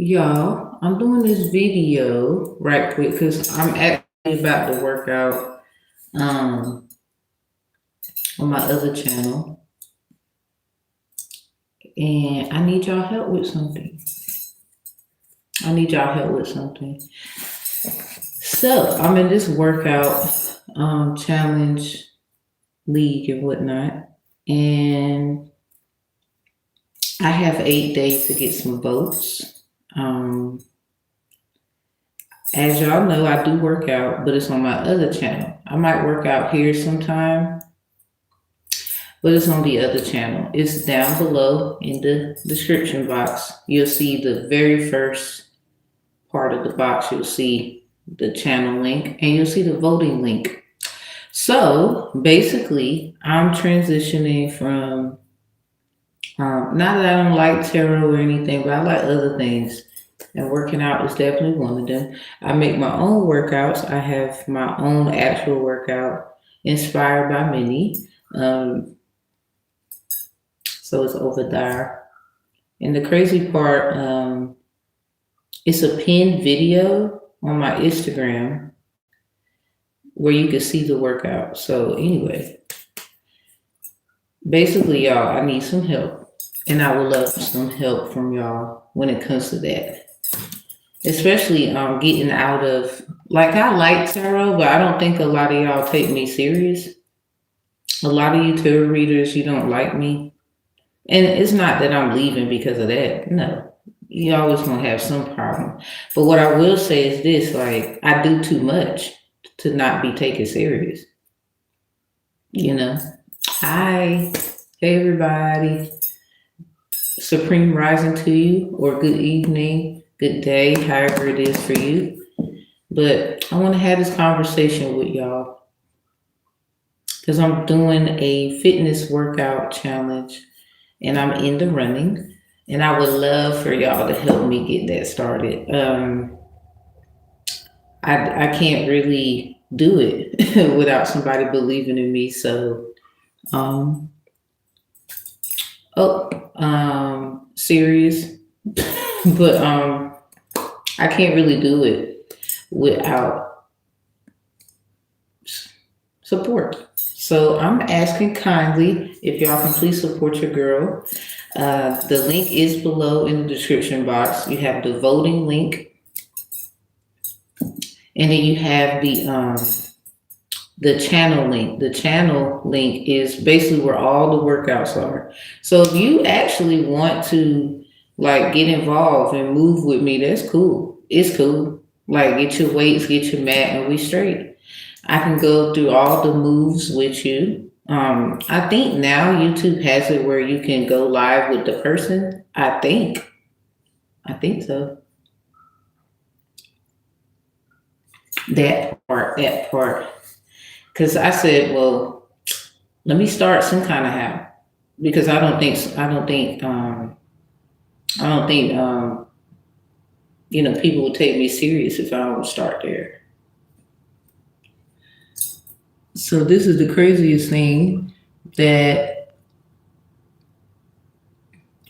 Y'all, I'm doing this video right quick because I'm actually about to work out on my other channel, and I need y'all help with something. So I'm in this workout challenge league and whatnot, and I have 8 days to get some votes. As y'all know, I do work out, but it's on my other channel. I might work out here sometime, but it's on the other channel. It's down below in the description box. You'll see the very first part of the box. You'll see the channel link and you'll see the voting link. So basically, I'm transitioning from, not that I don't like tarot or anything, but I like other things. And working out is definitely one of them. I make my own workouts. I have my own actual workout inspired by many. So it's over there. And the crazy part, it's a pinned video on my Instagram where you can see the workout. So anyway, basically, y'all, I need some help. And I would love some help from y'all when it comes to that. Especially getting out of, like, I like tarot, but I don't think a lot of y'all take me serious. A lot of you tarot readers, you don't like me. And it's not that I'm leaving because of that. No. You always gonna have some problem. But what I will say is this, like, I do too much to not be taken serious. You know? Hi. Hey everybody. Supreme rising to you, or good evening, good day, however it is for you. But I want to have this conversation with y'all because I'm doing a fitness workout challenge and I'm in the running, and I would love for y'all to help me get that started. I can't really do it without somebody believing in me. So, serious, but I can't really do it without support. So I'm asking kindly if y'all can please support your girl. The link is below in the description box. You have the voting link, and then you have the channel link. The channel link is basically where all the workouts are. So if you actually want to, like, get involved and move with me, that's cool. It's cool. Like, get your weights, get your mat, and we straight. I can go through all the moves with you. I think now YouTube has it where you can go live with the person. I think so. That part. Because I said, well, let me start some kind of how, because I don't think people would take me serious if I don't start there. So this is the craziest thing that.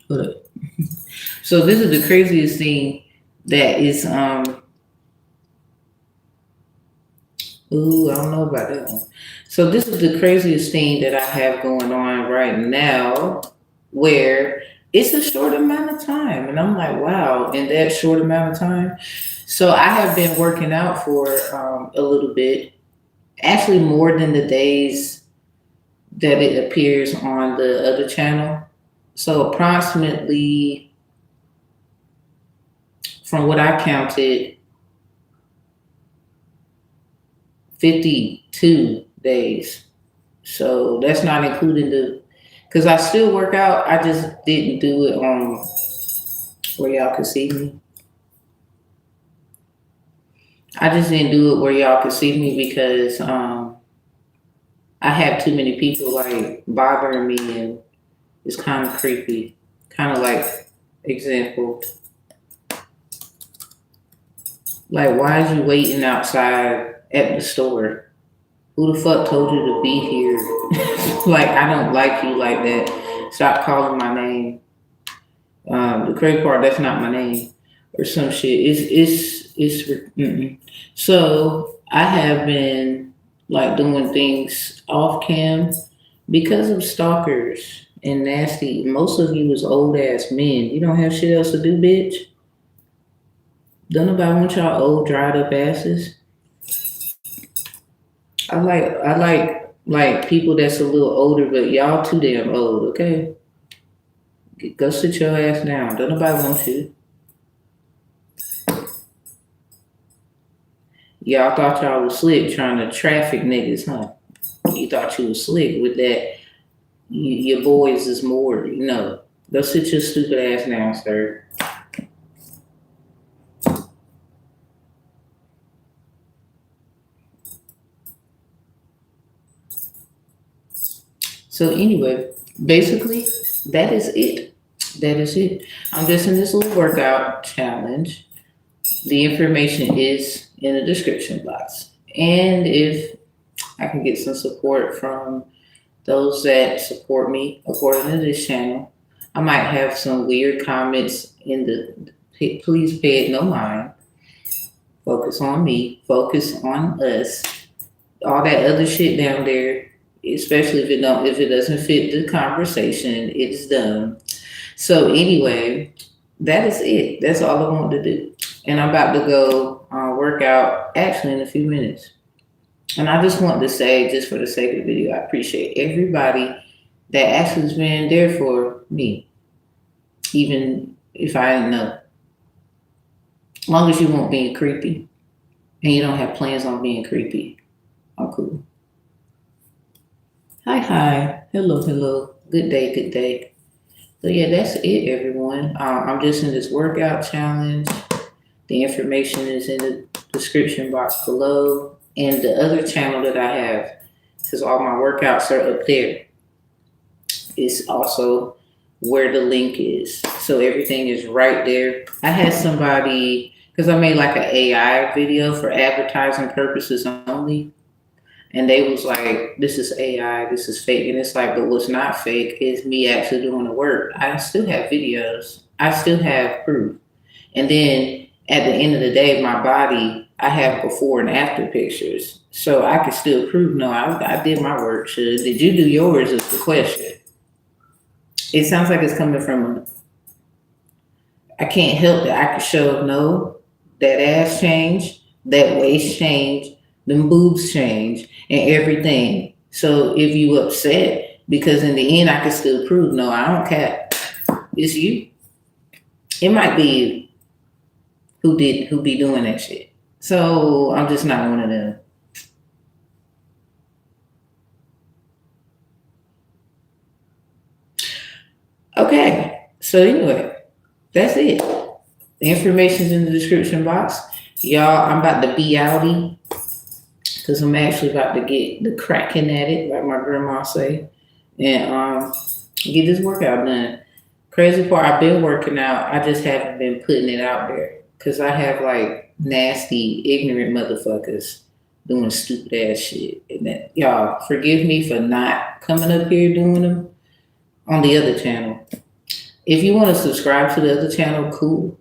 Hold up. So this is the craziest thing that is. Ooh, I don't know about that one. So this is the craziest thing that I have going on right now, where it's a short amount of time, and I'm like, wow, in that short amount of time. So I have been working out for a little bit, actually more than the days that it appears on the other channel. So approximately, from what I counted, 52 days. So that's not including because I still work out. I just didn't do it on where y'all could see me. I just didn't do it where y'all could see me because I have too many people, like, bothering me, and it's kind of creepy. Kind of like, example, Like, why is you waiting outside at the store? Who the fuck told you to be here? Like, I don't like you like that. Stop calling my name. The credit card, that's not my name, or some shit. Mm-mm. So I have been like doing things off cam because of stalkers and nasty. Most of you is old ass men. You don't have shit else to do, bitch. Don't nobody want y'all old dried up asses. I like people that's a little older, but y'all too damn old. Okay, go sit your ass down. Don't nobody want you. Y'all thought y'all was slick trying to traffic niggas, huh? You thought you was slick with that. Your boys is more, Go sit your stupid ass down, sir. So anyway, basically, that is it. That is it. I'm just in this little workout challenge. The information is in the description box. And if I can get some support from those that support me according to this channel, I might have some weird comments in the. Please pay it no mind. Focus on me. Focus on us. All that other shit down there, especially if it doesn't fit the conversation, it's dumb. So anyway, that is it. That's all I want to do. And I'm about to go work out actually in a few minutes. And I just want to say, just for the sake of the video, I appreciate everybody that actually has been there for me, even if I didn't know. As long as you won't being creepy and you don't have plans on being creepy, I'm cool. Hi. Hello. Good day, good day. So yeah, that's it, everyone. I'm just in this workout challenge. The information is in the description box below, and the other channel that I have, because all my workouts are up there, is also where the link is. So everything is right there. I had somebody, because I made like an AI video for advertising purposes only. And they was like, this is AI, this is fake. And it's like, but what's not fake is me actually doing the work. I still have videos. I still have proof. And then at the end of the day, my body, I have before and after pictures. So I can still prove, no, I did my work. Did you do yours is the question. It sounds like it's coming from, I can't help it. I can show, no, that ass changed, that waist changed, them boobs change and everything. So if you upset, because in the end I can still prove, no, I don't care. It's you. It might be you who be doing that shit. So I'm just not one of them. Okay. So anyway, that's it. The information's in the description box. Y'all, I'm about to be outie. Because I'm actually about to get the cracking at it, like my grandma say, and get this workout done. Crazy part, I've been working out. I just haven't been putting it out there because I have like nasty, ignorant motherfuckers doing stupid ass shit. And that, y'all, forgive me for not coming up here doing them on the other channel. If you want to subscribe to the other channel, cool.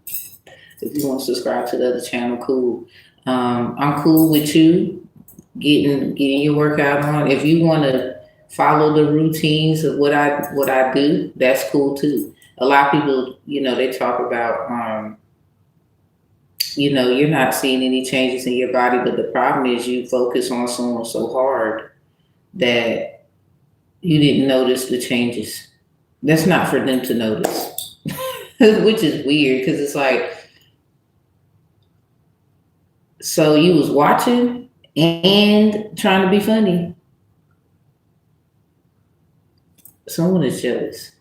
If you want to subscribe to the other channel, cool. I'm cool with you getting your workout on. If you want to follow the routines of what I do, that's cool too. A lot of people, they talk about, you're not seeing any changes in your body, but the problem is you focus on someone so hard that you didn't notice the changes. That's not for them to notice, which is weird because it's like, so you was watching and trying to be funny. Someone is jealous,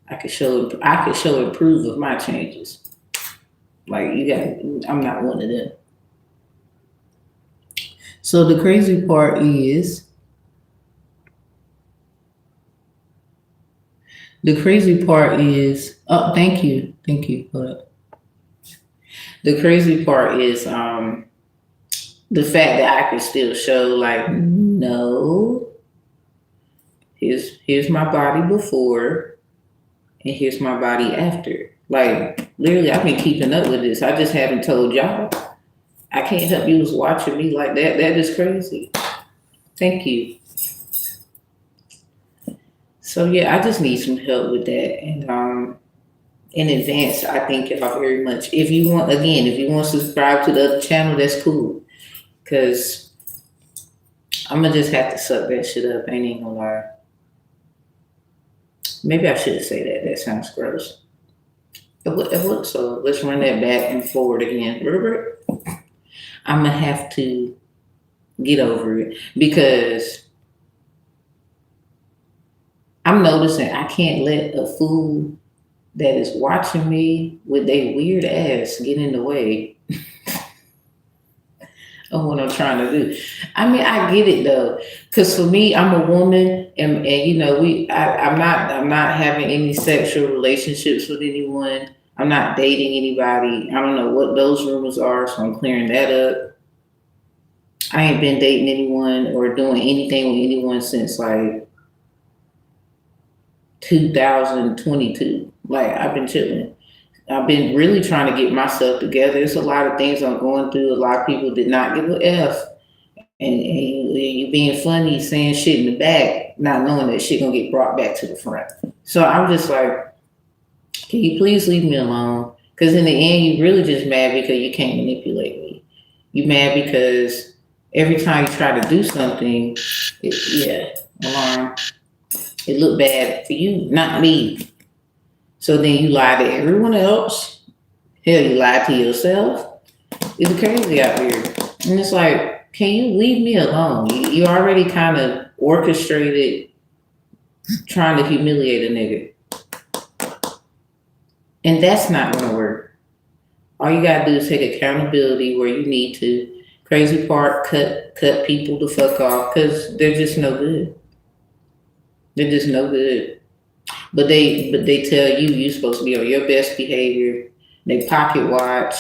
I could show and prove of my changes. Like I'm not one of them. So the crazy part is, oh, thank you. Hold up. The crazy part is the fact that I can still show like, no, here's my body before and here's my body after. Like literally, I've been keeping up with this. I just haven't told y'all. I can't help you was watching me like that. That is crazy. Thank you. So yeah, I just need some help with that. And in advance, I thank y'all very much. If you want, again, if you want to subscribe to the other channel, that's cool. Cause I'm gonna just have to suck that shit up. Ain't even gonna lie. Maybe I shouldn't say that. That sounds gross. So let's run that back and forward again. I'm gonna have to get over it because I'm noticing I can't let a fool that is watching me with their weird ass get in the way of what I'm trying to do. I mean, I get it though, because for me, I'm a woman, and you know, I'm not having any sexual relationships with anyone. I'm not dating anybody. I don't know what those rumors are, so I'm clearing that up. I ain't been dating anyone or doing anything with anyone since like 2022. Like I've been chilling. I've been really trying to get myself together. There's a lot of things I'm going through. A lot of people did not give a F. And you being funny, saying shit in the back, not knowing that shit gonna get brought back to the front. So I'm just like, can you please leave me alone? Because in the end, you really just mad because you can't manipulate me. You mad because every time you try to do something, alarm, it looked bad for you, not me. So then you lie to everyone else. Hell, you lie to yourself. It's crazy out here. And it's like, can you leave me alone? You already kind of orchestrated trying to humiliate a nigga. And that's not going to work. All you got to do is take accountability where you need to. Crazy part, cut people the fuck off because they're just no good. They're just no good. But they tell you you're supposed to be on your best behavior. They pocket watch.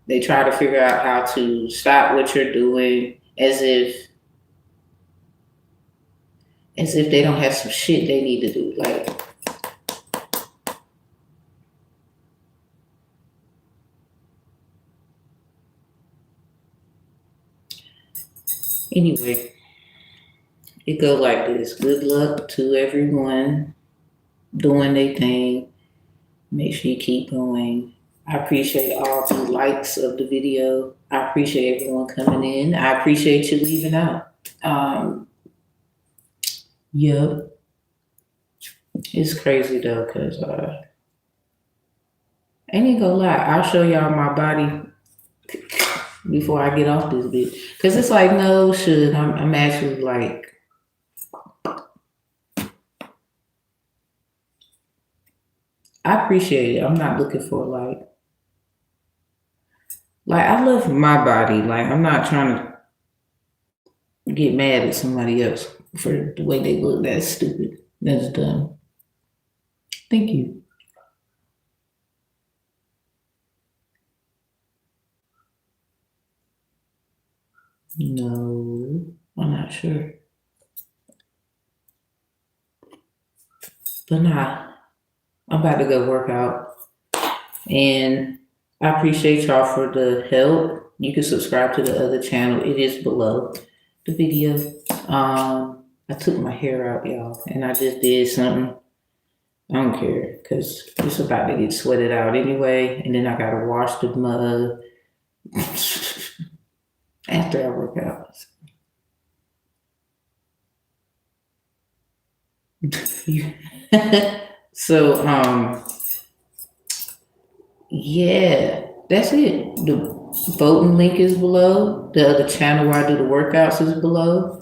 They try to figure out how to stop what you're doing as if they don't have some shit they need to do. Like, anyway, it goes like this. Good luck to everyone doing their thing. Make sure you keep going. I appreciate all the likes of the video. I appreciate everyone coming in. I appreciate you leaving out. Yeah, it's crazy though, cause I ain't gonna lie. I'll show y'all my body before I get off this bitch, cause it's like no shit. I'm actually like, I appreciate it. I'm not looking for like I love my body. Like I'm not trying to get mad at somebody else for the way they look. That's stupid. That's dumb. Thank you. No, I'm not sure. But nah, I'm about to go work out. And I appreciate y'all for the help. You can subscribe to the other channel. It is below the video. I took my hair out, y'all, and I just did something. I don't care because it's about to get sweated out anyway, and then I gotta wash the mud after I work out. So yeah, that's it. The voting link is below. The other channel where I do the workouts is below.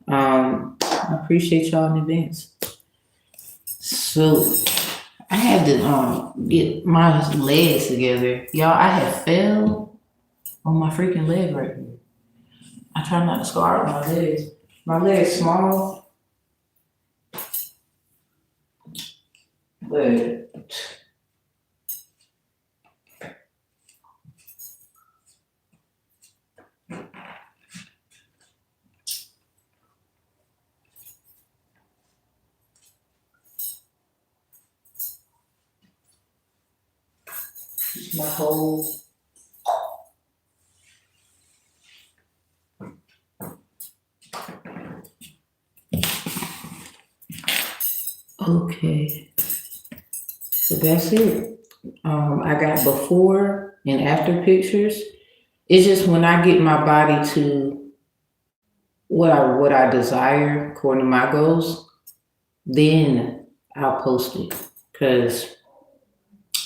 I appreciate y'all in advance. So I had to get my legs together. Y'all, I have fell on my freaking leg right here. I try not to scar my legs. My leg's small, but my whole. Okay, so that's it. I got before and after pictures. It's just when I get my body to what I desire according to my goals, then I'll post it because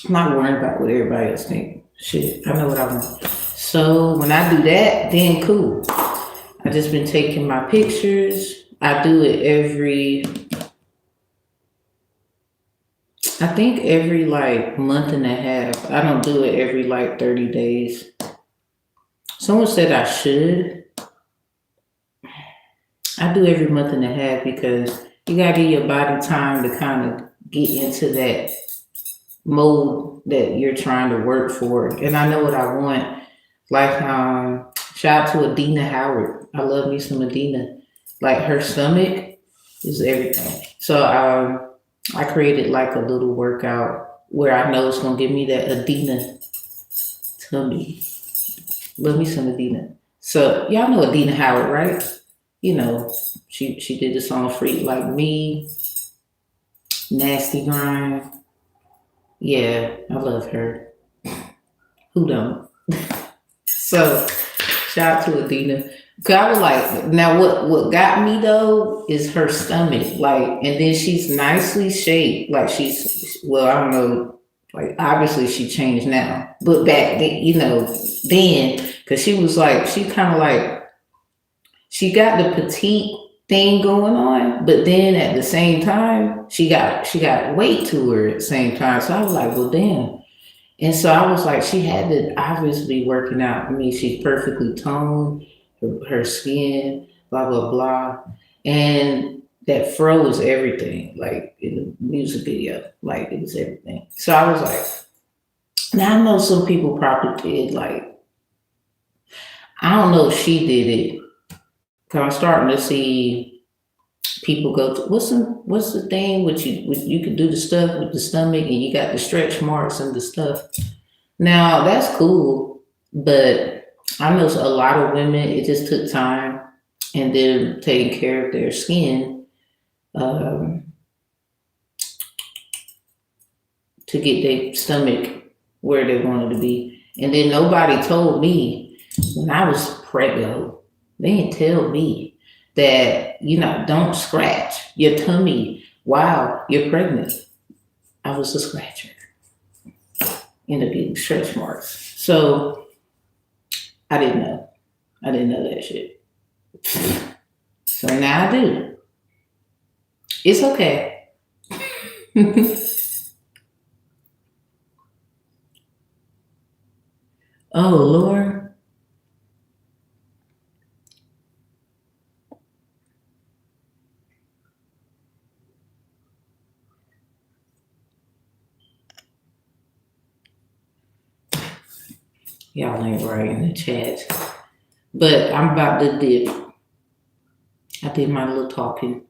I'm not worried about what everybody else thinks. Shit, I know what I want. So when I do that, then cool. I just been taking my pictures. I do it I think every like month and a half. I don't do it every like 30 days. Someone said I should. I do every month and a half because you gotta give your body time to kind of get into that mode that you're trying to work for. And I know what I want. Like shout out to Adina Howard. I love me some Adina. Like her stomach is everything. So I created like a little workout where I know it's gonna give me that Adina tummy. Love me some Adina. So y'all know Adina Howard, right? You know, she did the song Freak Like Me, Nasty Grind. Yeah, I love her. Who don't? So shout out to Adina. Cause I was like, now what got me though is her stomach. Like, and then she's nicely shaped. Like well, I don't know, like obviously she changed now. But back then, then, cause she was like, she kind of like, she got the petite thing going on, but then at the same time, she got weight to her at the same time. So I was like, well, damn. And so I was like, she had to obviously be working out. I mean, she's perfectly toned, her skin, blah, blah, blah. And that fro was everything, like in the music video, like it was everything. So I was like, now I know some people probably did, like, I don't know if she did it, because I'm starting to see people go to, what's the thing you can do the stuff with the stomach and you got the stretch marks and the stuff. Now that's cool, but I know a lot of women, it just took time and them taking care of their skin um, to get their stomach where they wanted to be. And then nobody told me when I was pregnant, they didn't tell me that, don't scratch your tummy while you're pregnant. I was a scratcher. Ended up getting stretch marks. So I didn't know. I didn't know that shit. So now I do. It's okay. Oh, Lord. Y'all ain't right in the chat. But I'm about to dip. I did my little talking.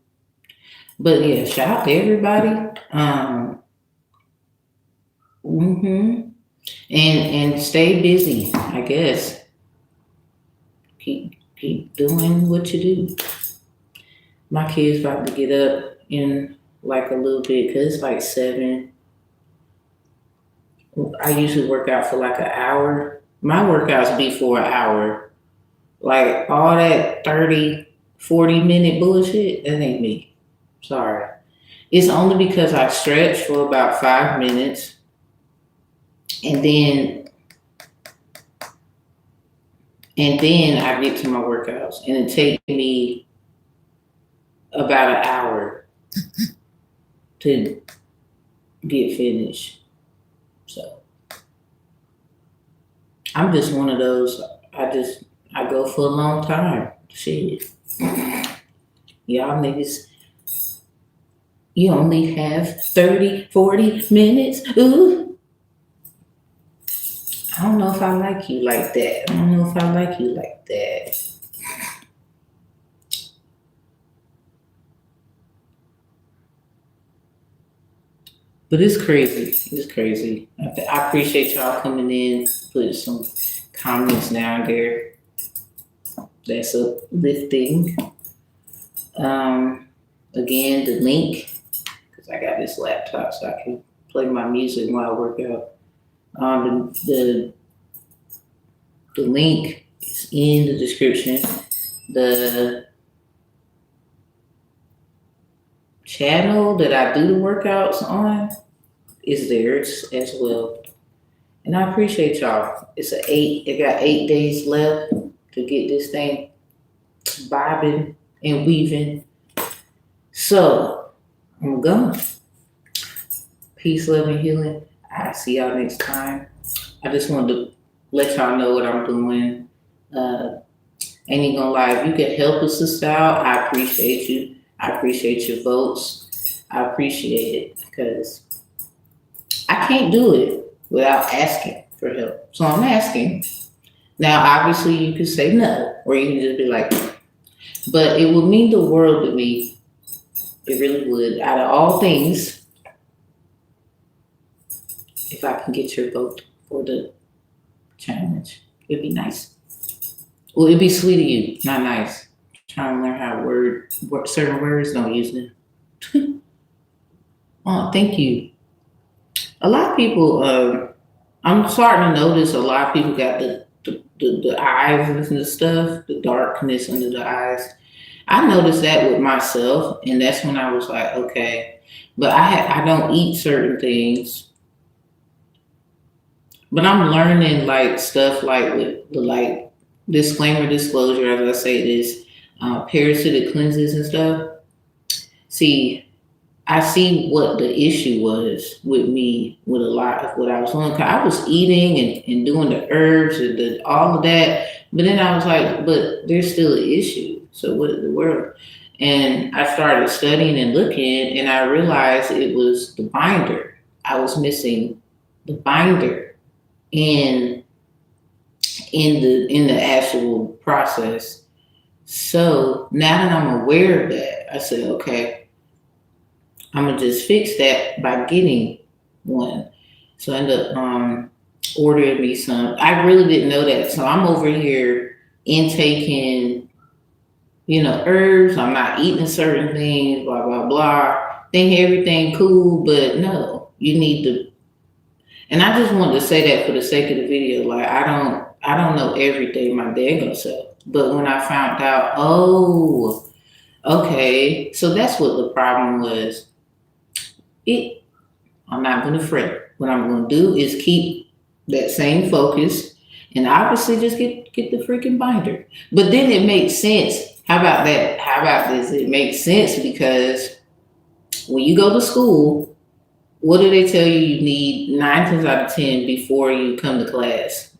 But yeah, shout out to everybody. And stay busy, I guess. Keep doing what you do. My kid's about to get up in like a little bit because it's like 7. I usually work out for like an hour. My workouts be for an hour. Like all that 30, 40-minute bullshit, that ain't me. Sorry. It's only because I stretch for about 5 minutes and then I get to my workouts and it takes me about an hour to get finished. So I'm just one of those. I go for a long time. Shit. Y'all niggas, you only have 30, 40 minutes. Ooh. I don't know if I like you like that. I don't know if I like you like that. But it's crazy. It's crazy. I appreciate y'all coming in, putting some comments down there. That's uplifting. Again, the link, because I got this laptop so I can play my music while I work out. The link is in the description. The channel that I do the workouts on is there as well. And I appreciate y'all. It got 8 days left to get this thing bobbing and weaving. So I'm gone. Peace, love, and healing. I'll see y'all next time. I just wanted to let y'all know what I'm doing. Ain't even gonna lie, if you can help us this out, I appreciate you. I appreciate your votes. I appreciate it because I can't do it without asking for help. So I'm asking. Now, obviously, you could say no, or you can just be like, but it would mean the world to me. It really would. Out of all things, if I can get your vote for the challenge, it'd be nice. Well, it'd be sweet of you, not nice. Trying to learn how certain words, don't use them. Oh, thank you. A lot of people, I'm starting to notice a lot of people got the eyes and the stuff, the darkness under the eyes. I noticed that with myself, and that's when I was like, okay. But I don't eat certain things. But I'm learning like stuff like with the like disclaimer, disclosure, as I say this, parasitic cleanses and stuff. See, I see what the issue was with me with a lot of what I was doing. 'Cause I was eating and doing the herbs and all of that. But then I was like, but there's still an issue. So what in the world? And I started studying and looking, and I realized it was the binder. I was missing the binder in the actual process. So now that I'm aware of that, I said, okay, I'm gonna just fix that by getting one. So I ended up ordering me some. I really didn't know that. So I'm over here intaking, herbs. I'm not eating certain things, blah, blah, blah. Think everything cool, but no, you need to. And I just wanted to say that for the sake of the video. Like I don't know everything my dad gonna say. But when I found out, oh, okay, so that's what the problem was. I'm not gonna fret. What I'm gonna do is keep that same focus and obviously just get the freaking binder. But then it makes sense. How about that? How about this? It makes sense because when you go to school, what do they tell you you need 9 times out of 10 before you come to class?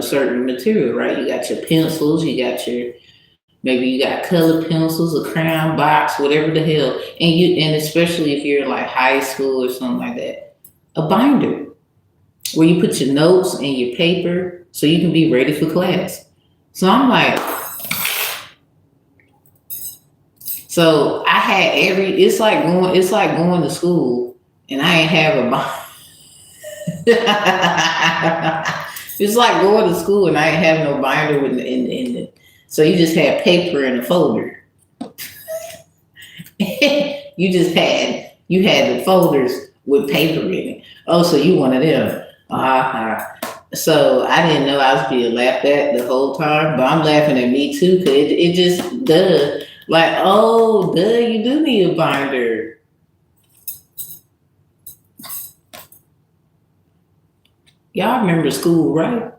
Certain material, right? You got your pencils, maybe you got colored pencils, a crayon box, whatever the hell. And especially if you're in like high school or something like that, a binder where you put your notes and your paper so you can be ready for class. So I'm like, so I had it's like going to school and I ain't have a binder. It's like going to school and I ain't have no binder in it. So you just had paper in a folder. You had the folders with paper in it. Oh, so you one of them. So I didn't know I was being laughed at the whole time, but I'm laughing at me too, because it just does. Like, oh, you do need a binder. Y'all remember school, right?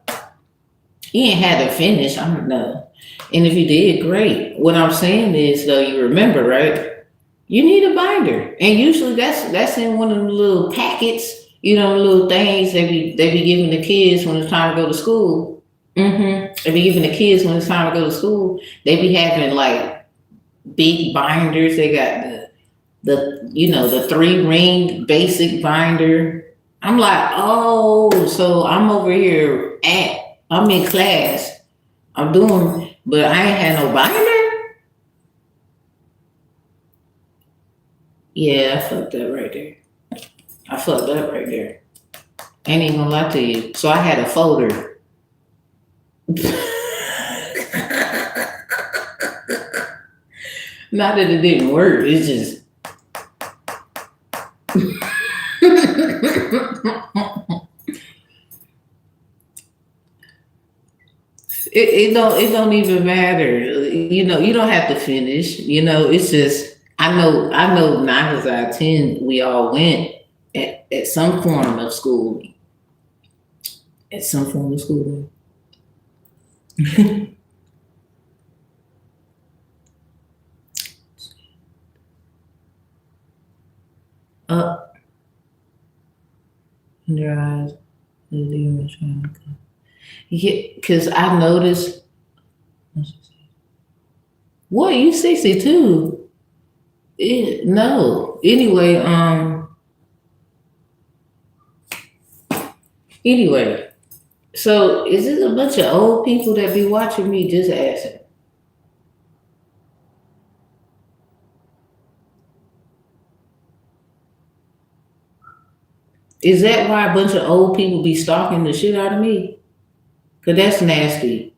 You ain't had to finish, I don't know. And if you did, great. What I'm saying is, though, you remember, right? You need a binder. And usually that's in one of the little packets, little things they be giving the kids when it's time to go to school. They be giving the kids when it's time to go to school. They be having like big binders. They got the 3-ring basic binder. I'm like, oh, so I'm over here I'm in class. I'm doing, but I ain't had no binder. Yeah, I fucked up right there. I fucked up right there. Ain't even gonna lie to you. So I had a folder. Not that it didn't work. It's just it don't even matter. You don't have to finish. It's just I know 9 times out of 10 we all went at some form of schooling. At some form of schooling. Up in their eyes. Yeah, because I noticed. What, you 62? No. Anyway, so is this a bunch of old people that be watching me? Just asking. Is that why a bunch of old people be stalking the shit out of me? Cause that's nasty.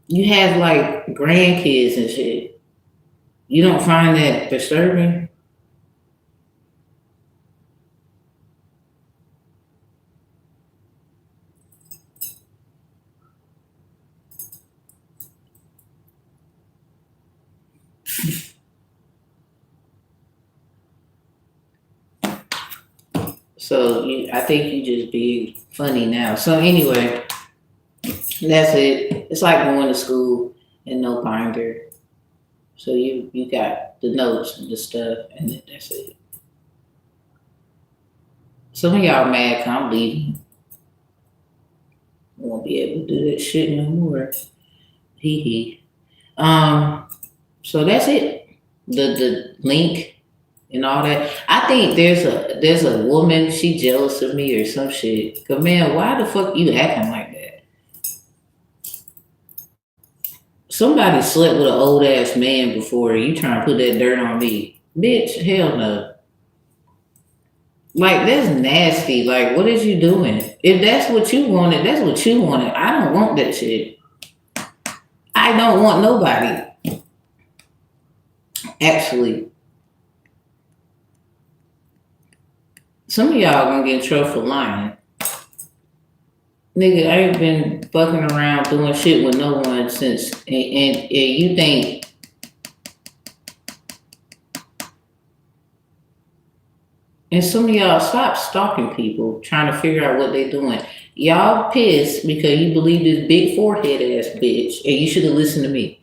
You have like grandkids and shit. You don't find that disturbing? So I think you just be funny now. So anyway, that's it. It's like going to school and no binder. So you got the notes and the stuff, and then that's it. Some of y'all mad 'cause I'm leaving. Won't be able to do that shit no more. Hee hee. Um. So that's it. The link and all that. I think there's a woman. She jealous of me or some shit. 'Cause man, why the fuck you acting like that? Somebody slept with an old ass man before. You trying to put that dirt on me, bitch? Hell no. Like that's nasty. Like what is you doing? If that's what you wanted, that's what you wanted. I don't want that shit. I don't want nobody. Actually, some of y'all gonna get in trouble for lying. Nigga, I ain't been fucking around doing shit with no one since, and you think, and some of y'all stop stalking people, trying to figure out what they doing. Y'all pissed because you believe this big forehead ass bitch, and you should have listened to me.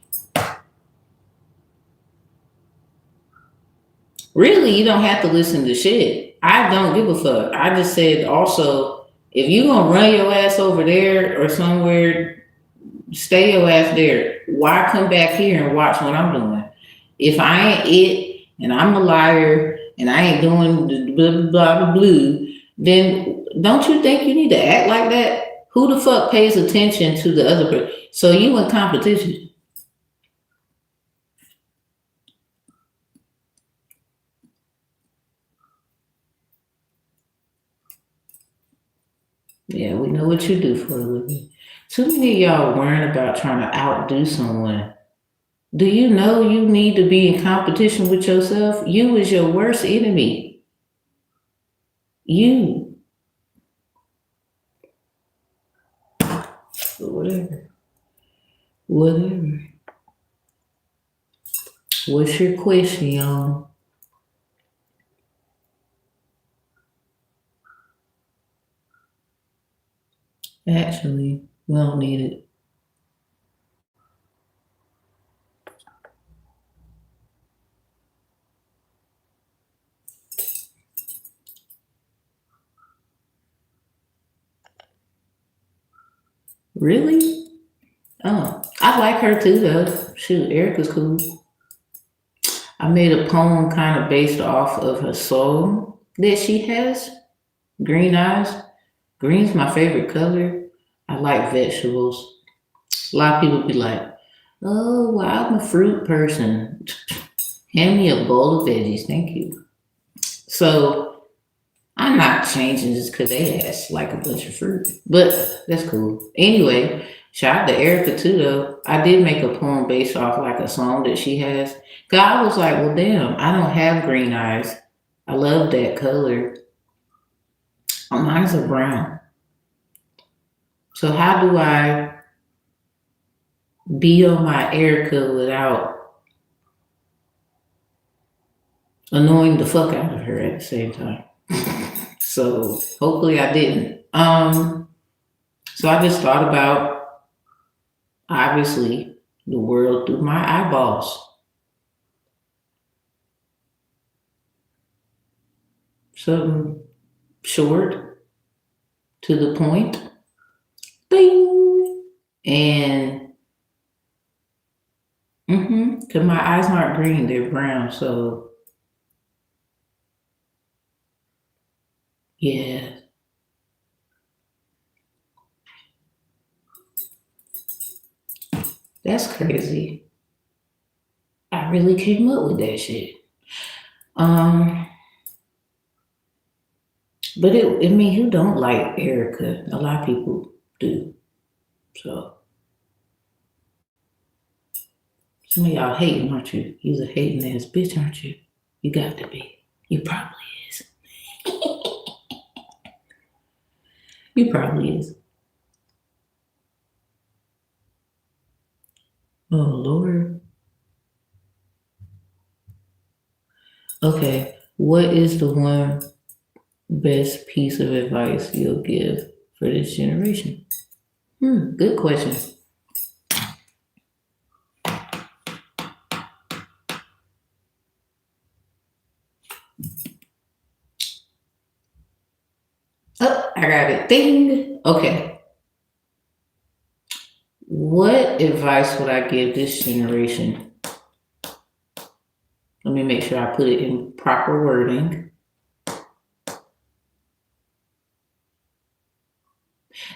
Really, you don't have to listen to shit. I don't give a fuck. I just said also, if you gonna run your ass over there or somewhere, stay your ass there. Why come back here and watch what I'm doing? If I ain't it and I'm a liar and I ain't doing the blah blah blah blah blue, then don't you think you need to act like that? Who the fuck pays attention to the other person? So you in competition. Yeah, we know what you do for a living. Too many of y'all worrying about trying to outdo someone. Do you know you need to be in competition with yourself? You is your worst enemy. You. But whatever. Whatever. What's your question, y'all? Actually, we don't need it. Really? Oh, I like her too, though. Shoot, Erica's cool. I made a poem kind of based off of her soul that she has. Green eyes. Green's my favorite color. I like vegetables. A lot of people be like, oh, well, I'm a fruit person. Hand me a bowl of veggies. Thank you. So I'm not changing just because they ass like a bunch of fruit. But that's cool. Anyway, shout out to Erica too though. I did make a poem based off like a song that she has. Cause I was like, well damn, I don't have green eyes. I love that color. Mine's are brown. So how do I be on my Erica without annoying the fuck out of her at the same time? So hopefully I didn't. So I just thought about obviously the world through my eyeballs. Something short, to the point, ding, and because my eyes aren't green, they're brown. So yeah, that's crazy. I really came up with that shit. Um, but I mean, who don't like Erica? A lot of people do. So some of y'all hating, aren't you? You's a hating ass bitch, aren't you? You got to be. You probably is. You probably is. Oh Lord. Okay. What is the one best piece of advice you'll give for this generation? Good question. Oh, I got it. Ding. Okay. What advice would I give this generation? Let me make sure I put it in proper wording.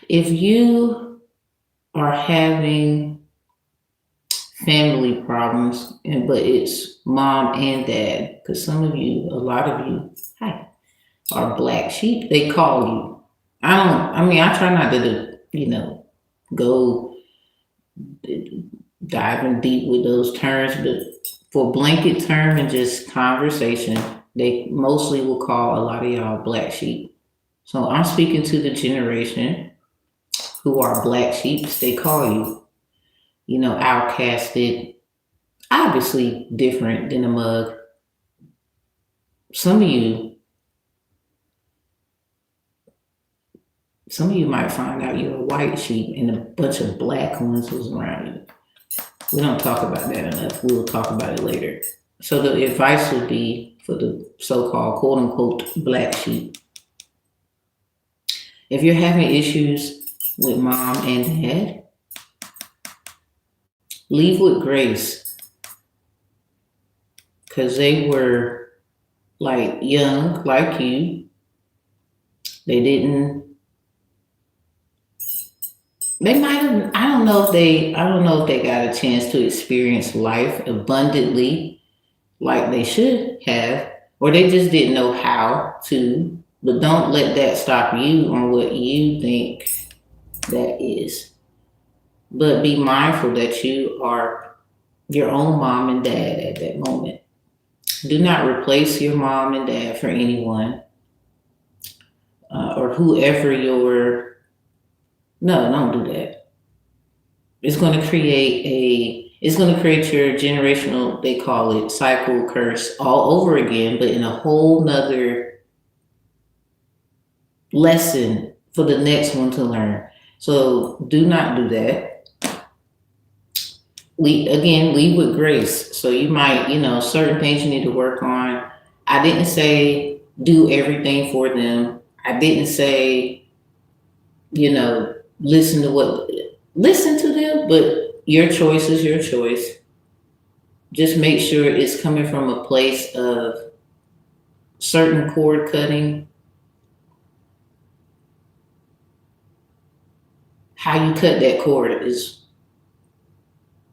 If you are having family problems, but it's mom and dad, because some of you, a lot of you, hi, are black sheep. They call you. I try not to, go diving deep with those terms, but for blanket term and just conversation, they mostly will call a lot of y'all black sheep. So I'm speaking to the generation who are black sheep. They call you, outcasted, obviously different than a mug. Some of you, some of you might find out you're a white sheep and a bunch of black ones was around you. We don't talk about that enough. We'll talk about it later. So the advice would be for the so-called quote unquote black sheep. If you're having issues with mom and dad, leave with grace. Because they were like young, like you. They might have, I don't know if they got a chance to experience life abundantly like they should have, or they just didn't know how to. But don't let that stop you on what you think that is. But be mindful that you are your own mom and dad at that moment. Do not replace your mom and dad for anyone or whoever your. No, don't do that. It's going to create your generational, they call it cycle curse all over again, but in a whole nother lesson for the next one to learn. So do not do that. Lead with grace. So you might, certain things you need to work on. I didn't say do everything for them. I didn't say, listen to them, but your choice is your choice. Just make sure it's coming from a place of certain cord cutting. How you cut that cord is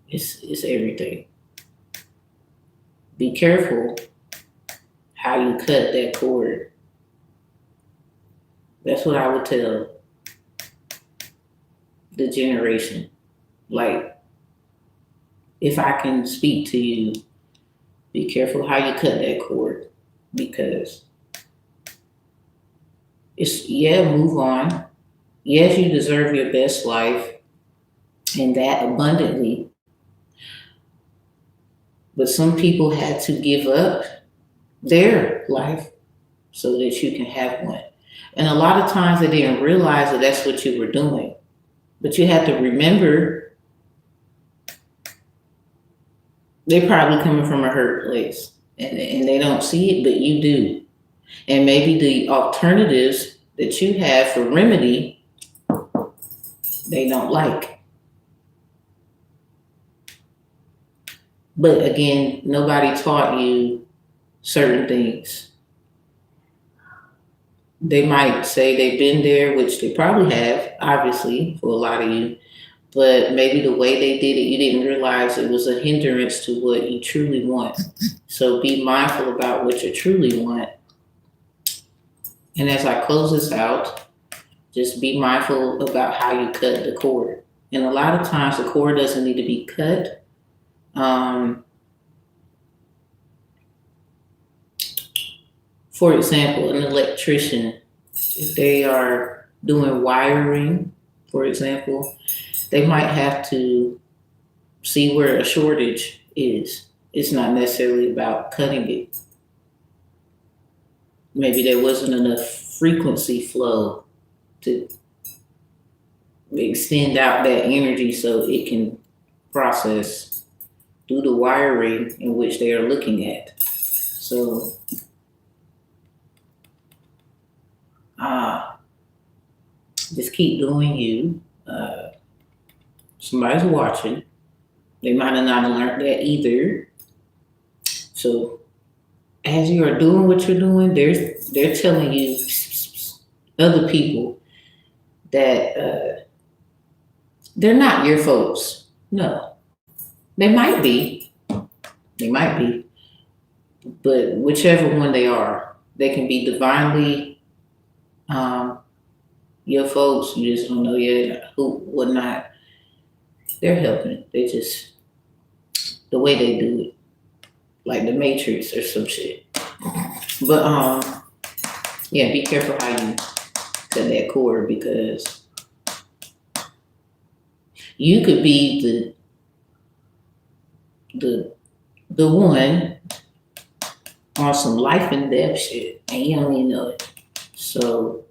everything. Be careful how you cut that cord. That's what I would tell the generation. Like, if I can speak to you, be careful how you cut that cord, because move on. Yes, you deserve your best life, and that abundantly. But some people had to give up their life so that you can have one. And a lot of times they didn't realize that that's what you were doing. But you have to remember, they're probably coming from a hurt place, and they don't see it, but you do. And maybe the alternatives that you have for remedy, they don't like. But again, nobody taught you certain things. They might say they've been there, which they probably have, obviously, for a lot of you. But maybe the way they did it, you didn't realize it was a hindrance to what you truly want. So be mindful about what you truly want. And as I close this out, just be mindful about how you cut the cord. And a lot of times the cord doesn't need to be cut. For example, an electrician, if they are doing wiring, for example, they might have to see where a shortage is. It's not necessarily about cutting it. Maybe there wasn't enough frequency flow to extend out that energy so it can process through the wiring in which they are looking at. So, just keep doing you. Somebody's watching. They might have not learned that either. So as you are doing what you're doing, they're telling you, other people, that they're not your folks. No. They might be. But whichever one they are, they can be divinely your folks. You just don't know yet who, what not. They're helping. They just, the way they do it, like the Matrix or some shit. But yeah, be careful how you cut that cord, because you could be the one on some life and death shit, and you don't even know it. So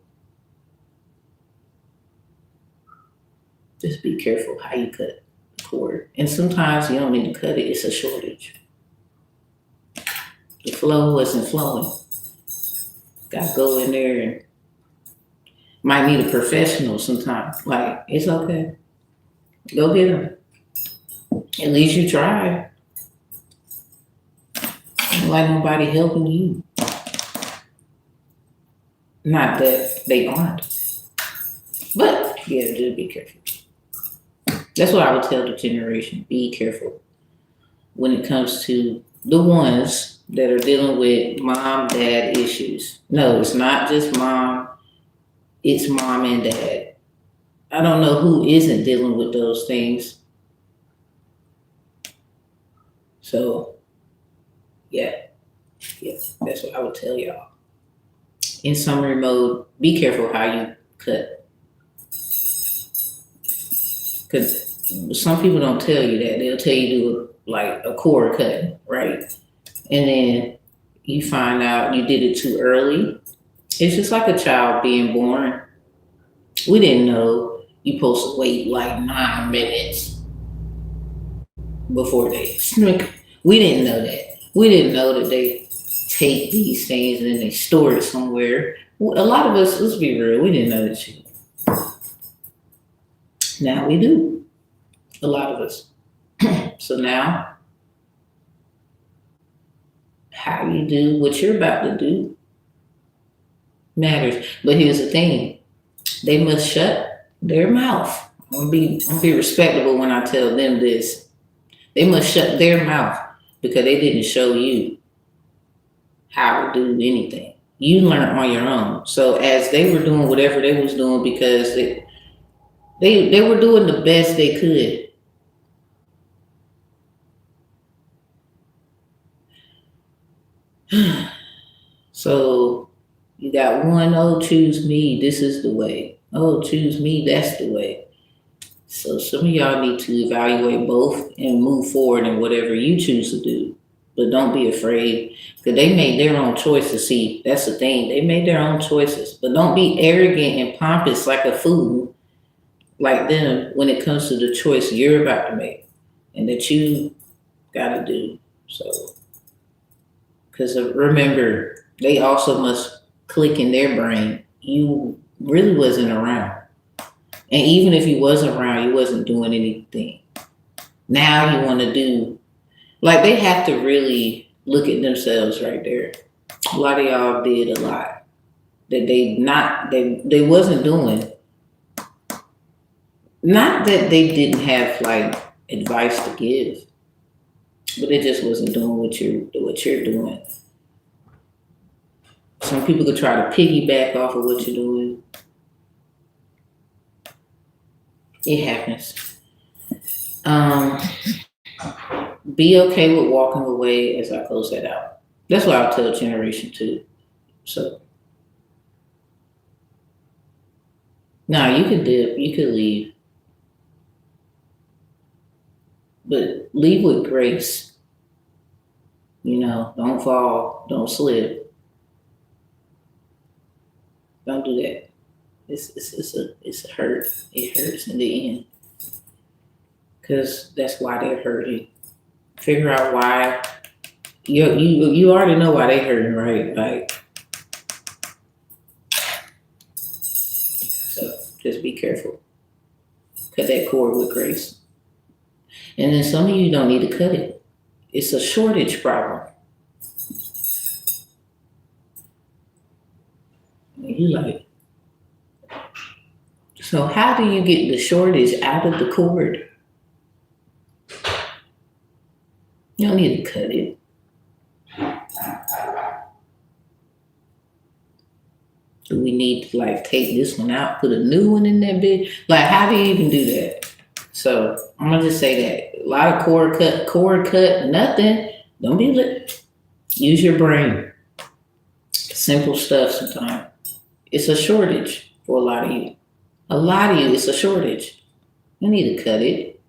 just be careful how you cut the cord. And sometimes you don't need to cut it, it's a shortage. The flow wasn't flowing. Gotta go in there and might need a professional sometimes. Like, it's okay. Go get them. At least you tried. Don't like nobody helping you. Not that they aren't. But yeah, just be careful. That's what I would tell the generation. Be careful when it comes to the ones that are dealing with mom, dad issues. No, it's not just mom. It's mom and dad. I don't know who isn't dealing with those things. So, yeah, that's what I would tell y'all. In summary mode, be careful how you cut. Because some people don't tell you that. They'll tell you do like a cord cut, right? And then you find out you did it too early. It's just like a child being born. We didn't know you're supposed to wait like 9 minutes before they snick. We didn't know that. We didn't know that they take these things and then they store it somewhere. A lot of us, let's be real, we didn't know that shit. Now we do. A lot of us. So now, how you do what you're about to do matters. But here's the thing. They must shut their mouth. I'm gonna be respectable when I tell them this. They must shut their mouth because they didn't show you how to do anything. You learn on your own. So as they were doing whatever they was doing because they were doing the best they could. So you got one, oh, choose me, this is the way. Oh, choose me, that's the way. So some of y'all need to evaluate both and move forward in whatever you choose to do. But don't be afraid because they made their own choices. See, that's the thing. They made their own choices. But don't be arrogant and pompous like a fool like them when it comes to the choice you're about to make and that you got to do. So, because remember, they also must click in their brain. You really wasn't around. And even if you wasn't around, you wasn't doing anything. Now you want to do, like they have to really look at themselves right there. A lot of y'all did a lot that they wasn't doing. Not that they didn't have like advice to give, but it just wasn't doing what you're doing. Some people could try to piggyback off of what you're doing. It happens. Be okay with walking away as I close that out. That's what I'll tell Generation 2. So, now you could dip, you could leave, but leave with grace. Don't fall, don't slip, don't do that. It's a hurt. It hurts in the end because that's why they're hurting. Figure out why. You already know why they hurting, right? Like, so just be careful. Cut that cord with grace. And then some of you don't need to cut it. It's a shortage problem. And you like. So how do you get the shortage out of the cord? You don't need to cut it. Do we need to like take this one out, put a new one in that bit? Like, how do you even do that? So I'm gonna just say that a lot of cord cut, nothing. Don't be lit. Use your brain. Simple stuff. Sometimes it's a shortage for a lot of you. A lot of you, it's a shortage. You need to cut it.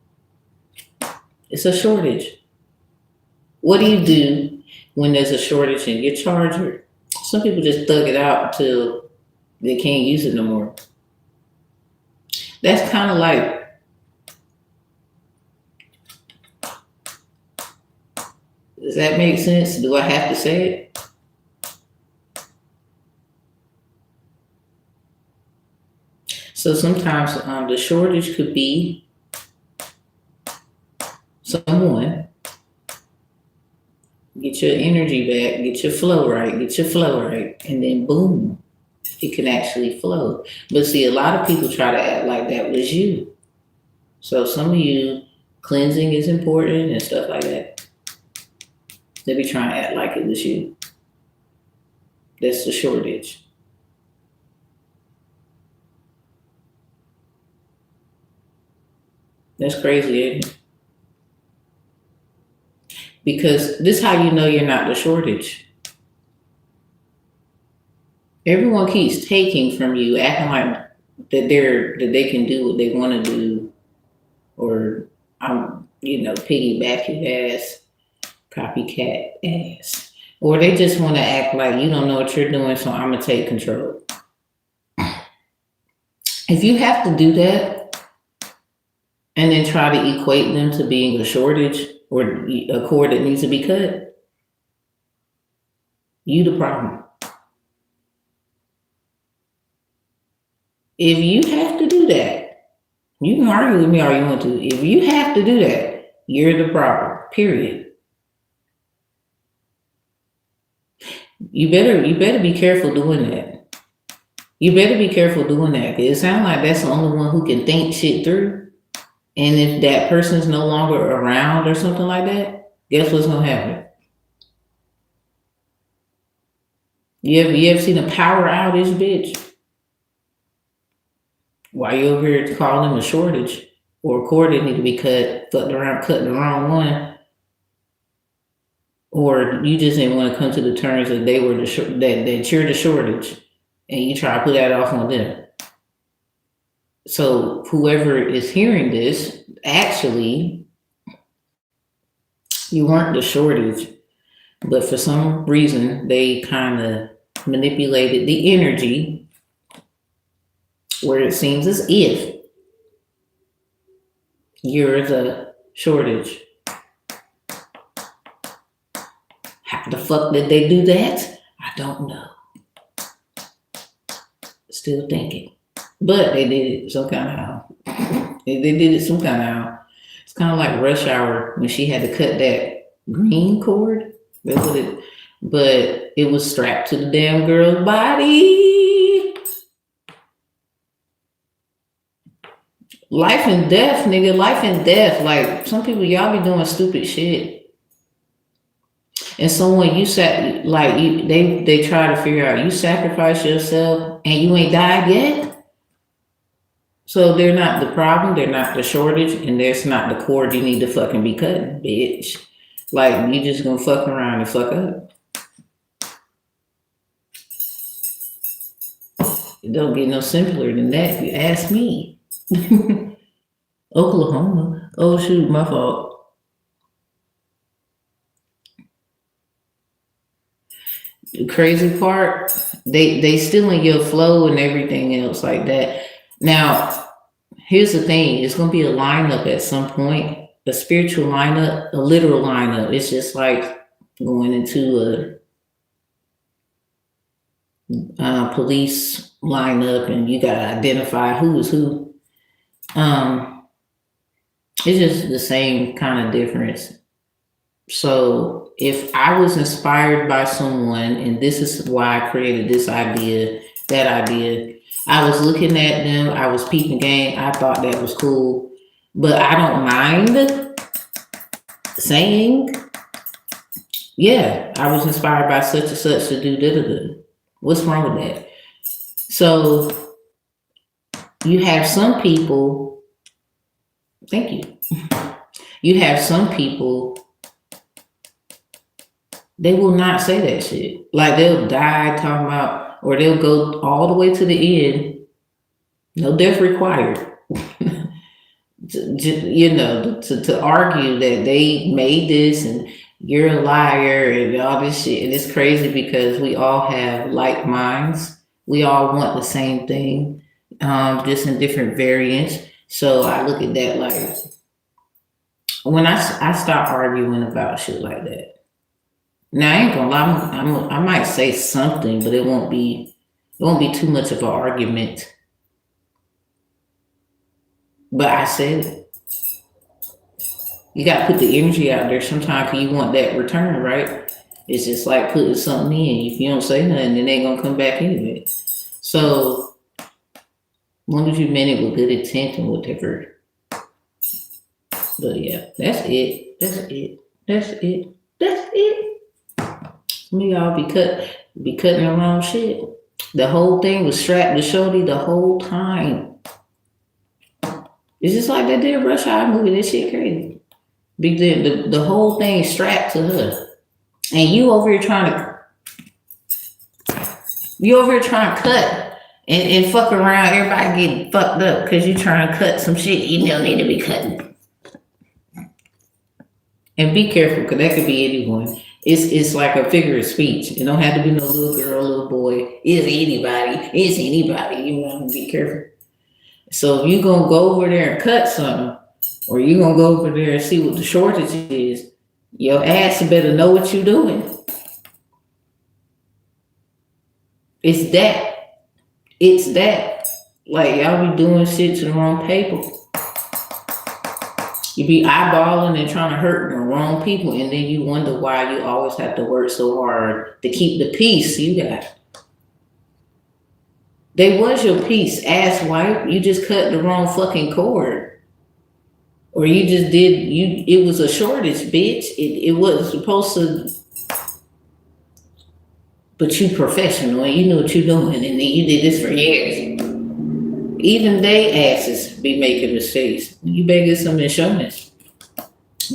It's a shortage. What do you do when there's a shortage in your charger? Some people just thug it out until they can't use it no more. That's kind of like, does that make sense? Do I have to say it? So sometimes the shortage could be someone. Get your energy back, get your flow right, and then boom, it can actually flow. But see, a lot of people try to act like that was you. So some of you, cleansing is important and stuff like that. They be trying to act like it was you. That's the shortage. That's crazy, ain't it? Because this is how you know you're not the shortage. Everyone keeps taking from you, acting like that they can do what they want to do, or piggyback your ass, copycat ass, or they just want to act like you don't know what you're doing, so I'm gonna take control. If you have to do that, and then try to equate them to being a shortage or a cord that needs to be cut, you the problem. If you have to do that, you can argue with me all you want to. If you have to do that, you're the problem. Period. You better be careful doing that. You better be careful doing that. It sounds like that's the only one who can think shit through. And if that person's no longer around or something like that, guess what's gonna happen? You ever seen a power outage, bitch? Why you over here calling them a shortage or a cord that need to be cut, fucked around, cutting the wrong one, or you just didn't want to come to the terms that they were that you're the shortage, and you try to put that off on them. So whoever is hearing this, actually, you weren't the shortage, but for some reason they kind of manipulated the energy where it seems as if you're the shortage. How the fuck did they do that? I don't know. Still thinking. But they did it some kind of how. They did it some kind of how. It's kind of like Rush Hour when she had to cut that green cord. That's what it, but it was strapped to the damn girl's body. Life and death, nigga. Life and death. Like, some people, y'all be doing stupid shit. And someone you said, like, they try to figure out, you sacrifice yourself and you ain't died yet? So they're not the problem, they're not the shortage, and there's not the cord you need to fucking be cutting, bitch. Like, you just gonna fuck around and fuck up. It don't get no simpler than that if you ask me. Oklahoma. Oh shoot, my fault. The crazy part, they still in your flow and everything else like that. Now, here's the thing, it's gonna be a lineup at some point, a spiritual lineup, a literal lineup. It's just like going into a police lineup and you gotta identify who is who. It's just the same kind of difference. So if I was inspired by someone, and this is why I created this idea, that idea, I was looking at them, I was peeping game, I thought that was cool, but I don't mind saying, yeah, I was inspired by such and such to do da-da-da. What's wrong with that? So you have some people, thank you. You have some people, they will not say that shit. Like, they'll die talking about, or they'll go all the way to the end, no death required. to argue that they made this and you're a liar and all this shit. And it's crazy because we all have like minds. We all want the same thing, just in different variants. So I look at that like, when I stop arguing about shit like that. Now I ain't gonna lie, I might say something, but it won't be too much of an argument. But I said it. You gotta put the energy out there sometimes because you want that return, right? It's just like putting something in. If you don't say nothing, then they ain't gonna come back anyway. So as long as you meant it with good intent and whatever. But yeah, that's it. Some of y'all be cutting the wrong shit. The whole thing was strapped to Shorty the whole time. It's just like that damn Rush Hour movie. That shit crazy. The whole thing strapped to her, and you over here trying to cut and fuck around. Everybody getting fucked up because you trying to cut some shit you don't need to be cutting. And be careful, because that could be anyone. It's like a figure of speech. It don't have to be no little girl, little boy. It's anybody. You want to be careful. So if you're going to go over there and cut something, or you're going to go over there and see what the shortage is, your ass better know what you're doing. It's that. Like, y'all be doing shit to the wrong people. You be eyeballing and trying to hurt the wrong people, and then you wonder why you always have to work so hard to keep the peace you got. They was your peace, ass wipe. You just cut the wrong fucking cord. Or you just it was a shortage, bitch. It was supposed to but you professional and you know what you're doing, and then you did this for years. Even they asses be making mistakes. You better get some insurance.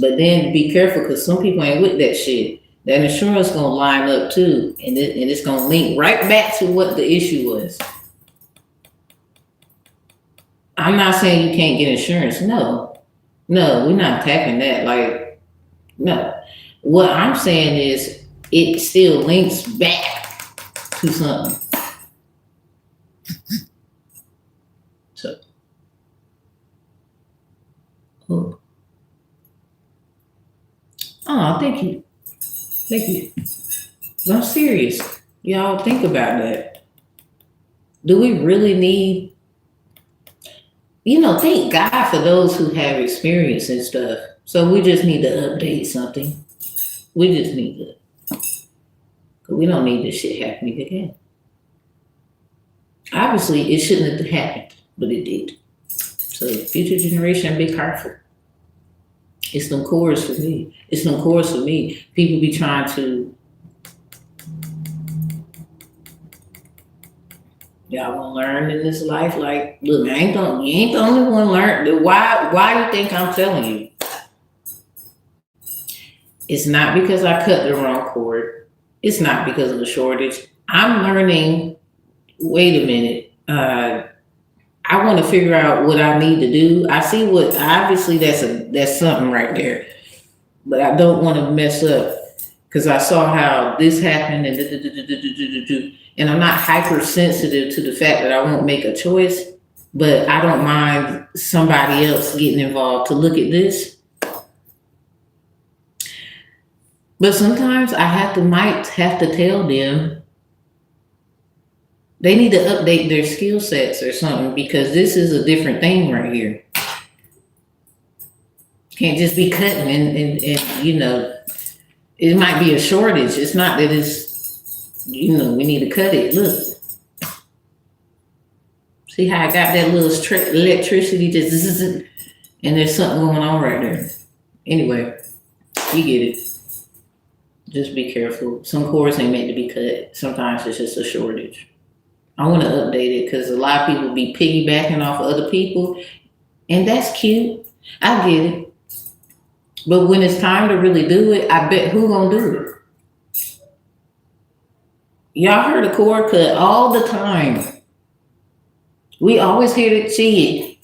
But then be careful, because some people ain't with that shit. That insurance gonna line up too, and it's gonna link right back to what the issue was. I'm not saying you can't get insurance. No, we're not attacking that. Like, no. What I'm saying is it still links back to something. So, oh, thank you. I'm serious. Y'all think about that. Do we really need, thank God for those who have experience and stuff. So we just need to update something. We just need to. We don't need this shit happening again. Obviously, it shouldn't have happened, but it did. So future generation, be careful. It's them cores for me. People be trying to, y'all gonna learn in this life. Like, look, you ain't the only one learn. Why you think I'm telling you? It's not because I cut the wrong cord. It's not because of the shortage. I'm learning, wait a minute. I want to figure out what I need to do. I see what, obviously that's something right there. But I don't want to mess up, because I saw how this happened and I'm not hypersensitive to the fact that I won't make a choice, but I don't mind somebody else getting involved to look at this. But sometimes I might have to tell them they need to update their skill sets or something, because this is a different thing right here. Can't just be cutting and it might be a shortage. It's not that it's, we need to cut it. Look. See how I got that little electricity just, and there's something going on right there. Anyway, you get it. Just be careful. Some cords ain't meant to be cut. Sometimes it's just a shortage. I want to update it because a lot of people be piggybacking off of other people, and that's cute. I get it. But when it's time to really do it, I bet who gonna do it? Y'all heard a cord cut all the time. We always hear it, see it.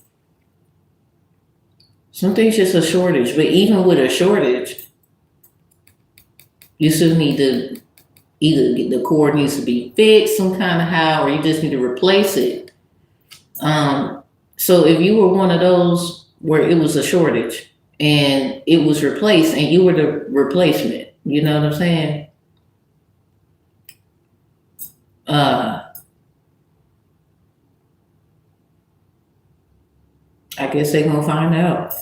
Something's just a shortage, but even with a shortage, you still need to either the cord needs to be fixed some kind of how, or you just need to replace it. So if you were one of those where it was a shortage and it was replaced and you were the replacement, you know what I'm saying? I guess they're gonna find out.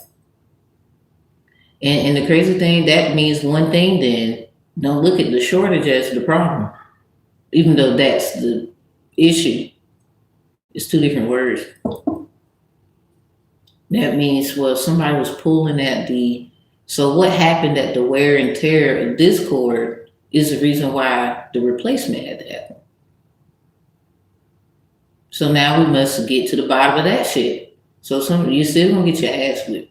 And the crazy thing, that means one thing then. Don't look at the shortage as the problem, even though that's the issue. It's two different words. That means, well, somebody was pulling at so what happened at the wear and tear of this cord is the reason why the replacement had to happen. So now we must get to the bottom of that shit. So you still gonna get your ass whipped.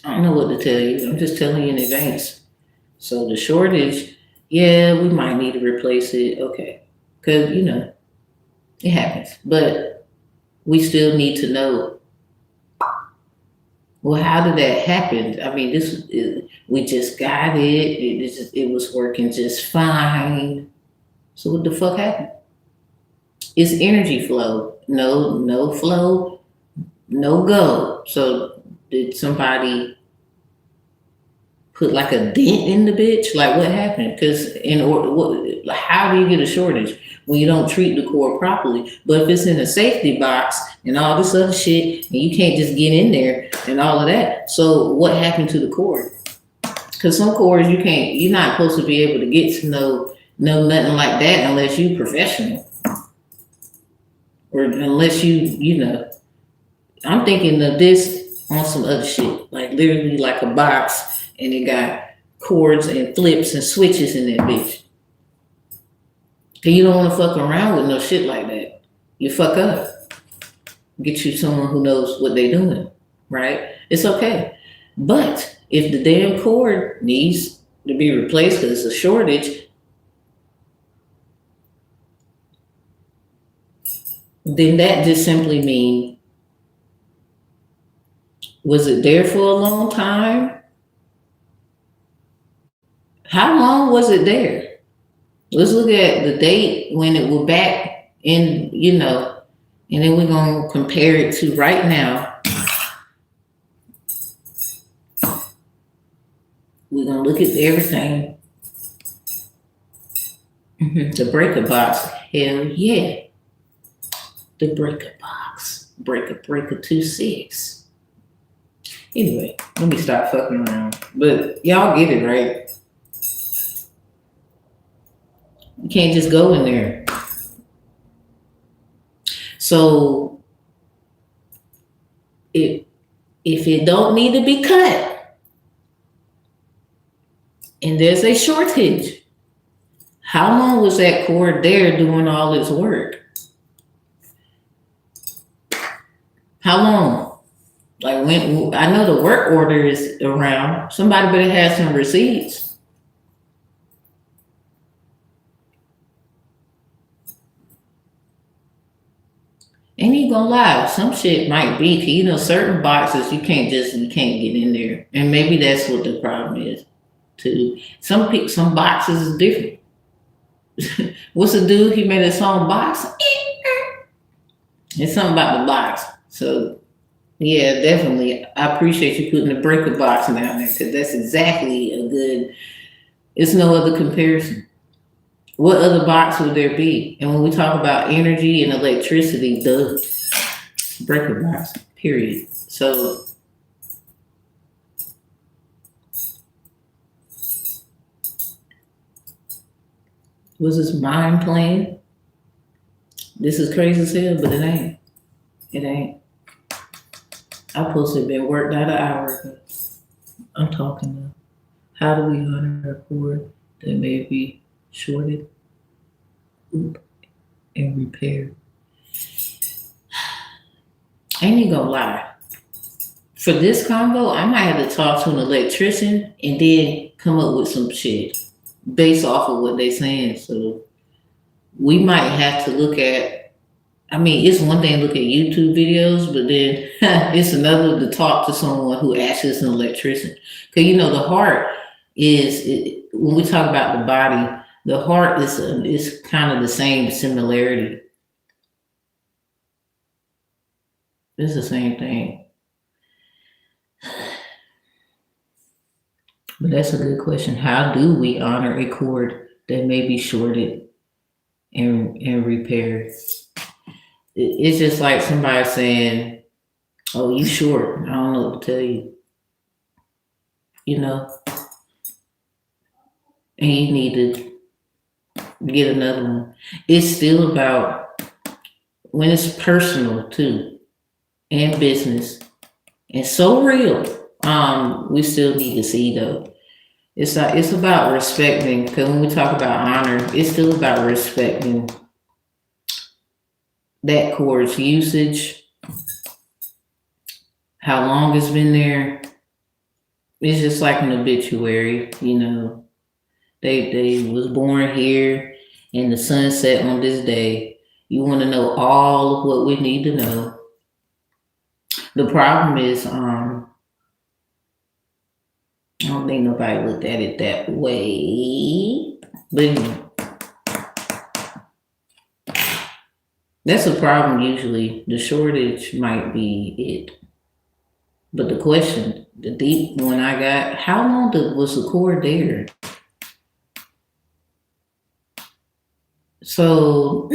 I don't know what to tell you. I'm just telling you in advance. So the shortage, yeah, we might need to replace it. Okay. Because, it happens. But we still need to know, well, how did that happen? I mean, we just got it. It was working just fine. So what the fuck happened? It's energy flow. No flow, no go. So did somebody put like a dent in the bitch? Like, what happened? Because how do you get a shortage when you don't treat the cord properly? But if it's in a safety box and all this other shit, and you can't just get in there and all of that. So what happened to the cord? Because some cords you're not supposed to be able to get to know nothing like that unless you professional. Or unless I'm thinking of this on some other shit. Like literally like a box and it got cords and flips and switches in that bitch. Cause you don't want to fuck around with no shit like that. You fuck up. Get you someone who knows what they're doing, right? It's okay. But if the damn cord needs to be replaced because it's a shortage, then that just simply means, was it there for a long time? How long was it there? Let's look at the date when it was back in, and then we're going to compare it to right now. We're going to look at everything. The breaker box, hell yeah. The breaker box. Breaker 26. Anyway, let me stop fucking around. But y'all get it, right? You can't just go in there. So if it don't need to be cut and there's a shortage, how long was that cord there doing all its work? How long? Like when I know the work order is around, somebody better have some receipts. Ain't even gonna lie, some shit might be, certain boxes you can't get in there. And maybe that's what the problem is too. Some boxes is different. What's the dude? He made a song Box. It's something about the box. So yeah, definitely. I appreciate you putting the breaker box down there because that's exactly it's no other comparison. What other box would there be? And when we talk about energy and electricity, the breaker box, period. So was this mind playing? This is crazy as hell, but it ain't. It ain't. I supposed to have been worked out an hour ago. I'm talking about how do we honor a cord that may be shorted and repaired? I ain't even gonna lie. For this convo, I might have to talk to an electrician and then come up with some shit based off of what they're saying. So we might have to look at, it's one thing to look at YouTube videos, but then it's another to talk to someone who actually is an electrician. Because, the heart when we talk about the body, the heart is kind of the same similarity. It's the same thing. But that's a good question. How do we honor a cord that may be shorted and repaired? It's just like somebody saying, "Oh, you short. I don't know what to tell you." And you need to get another one. It's still about when it's personal too, and business, and so real. We still need to see though. It's about respecting. Because when we talk about honor, it's still about respecting that cord's usage, how long it's been there. It's just like an obituary, They was born here and the sun set on this day. You want to know all of what we need to know. The problem is, I don't think nobody looked at it that way. But anyway, that's a problem usually. The shortage might be it. But the question, the deep one I got, how long was the cord there? So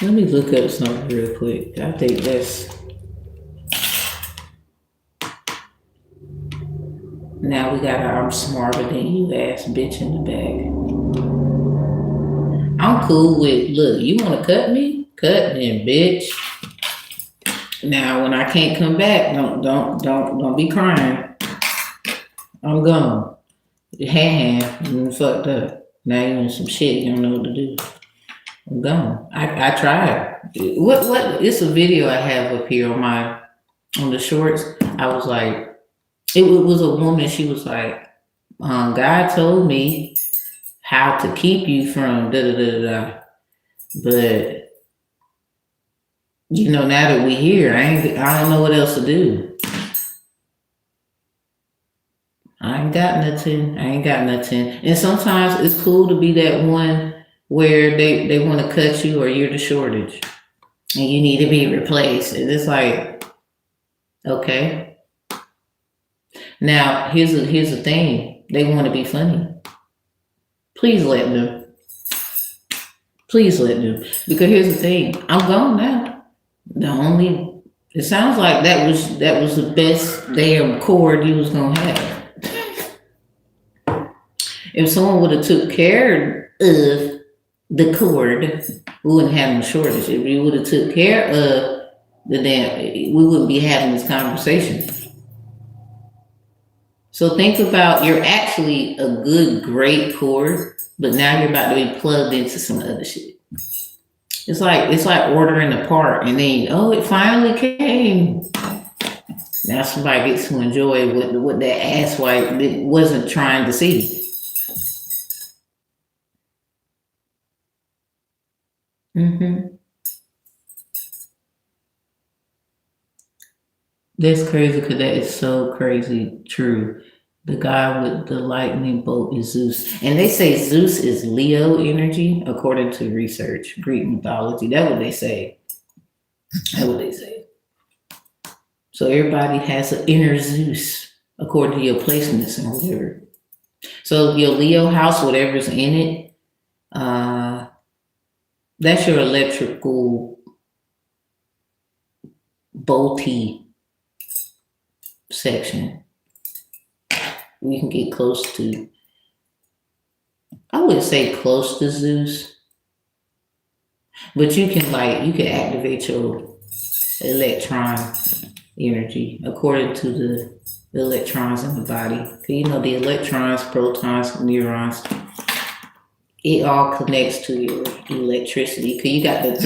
let me look up something real quick. I think now we got our I'm smarter than you ass bitch in the back. I I'm cool with, look, you want to cut me? Cut me, bitch. Now, when I can't come back, don't be crying. I'm gone. Hand, you fucked up. Now you in some shit. You don't know what to do. I'm gone. I tried. What? It's a video I have up here on the shorts. I was like, it was a woman. She was like, God told me how to keep you from da da da da. But now that we here, I don't know what else to do. I ain't got nothing. And sometimes it's cool to be that one where they want to cut you or you're the shortage and you need to be replaced. And it's like, okay. Now here's the thing. They want to be funny. Please let them. Because here's the thing. I'm gone now. It sounds like that was the best damn cord you was gonna have. If someone would have took care of the cord, we wouldn't have no shortage. If you would have took care of the damn, we wouldn't be having this conversation. So think about, you're actually a good, great cord, but now you're about to be plugged into some other shit. It's like ordering a part and then, it finally came. Now somebody gets to enjoy what that asswipe wasn't trying to see. That's crazy because that is so crazy true. The guy with the lightning bolt is Zeus. And they say Zeus is Leo energy, according to research, Greek mythology. That's what they say. So everybody has an inner Zeus, according to your placements and whatever. So your Leo house, whatever's in it, that's your electrical bolty section. We can get close to, I would say close to Zeus, but you can activate your electron energy according to the electrons in the body. The electrons, protons, neurons, it all connects to your electricity. Because you got the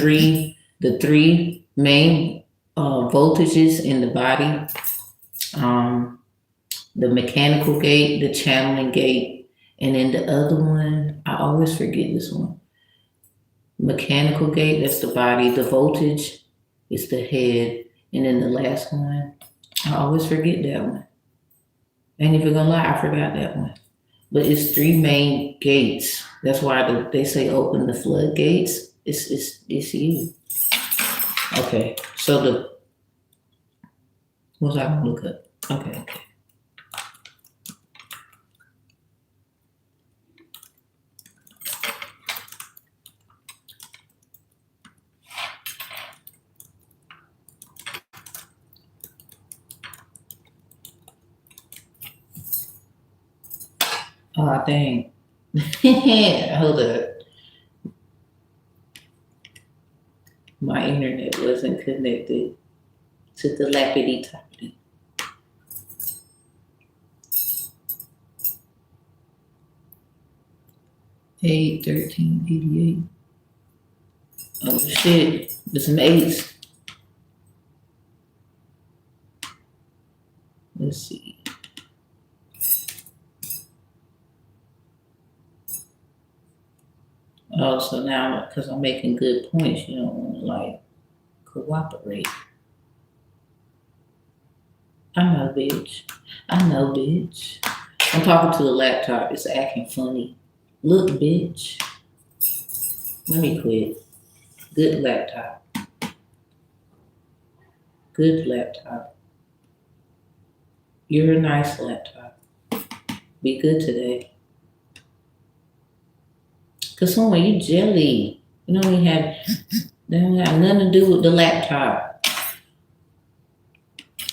three main voltages in the body. The mechanical gate, the channeling gate, and then the other one, I always forget this one. Mechanical gate, that's the body. The voltage is the head. And then the last one, I always forget that one. Ain't even gonna lie, I forgot that one. But it's three main gates. That's why they say open the floodgates. It's you. Okay, so what was I gonna look up? Okay. Oh, dang. Hold up. My internet wasn't connected to the lappity-toppity. Eight 1388. Oh shit, there's some eights. Let's see. Oh, so now because I'm making good points, you don't want to cooperate. I know, bitch. I'm talking to a laptop. It's acting funny. Look, bitch. Let me quit. Good laptop. You're a nice laptop. Be good today. Cause someone, you jelly. They don't have nothing to do with the laptop.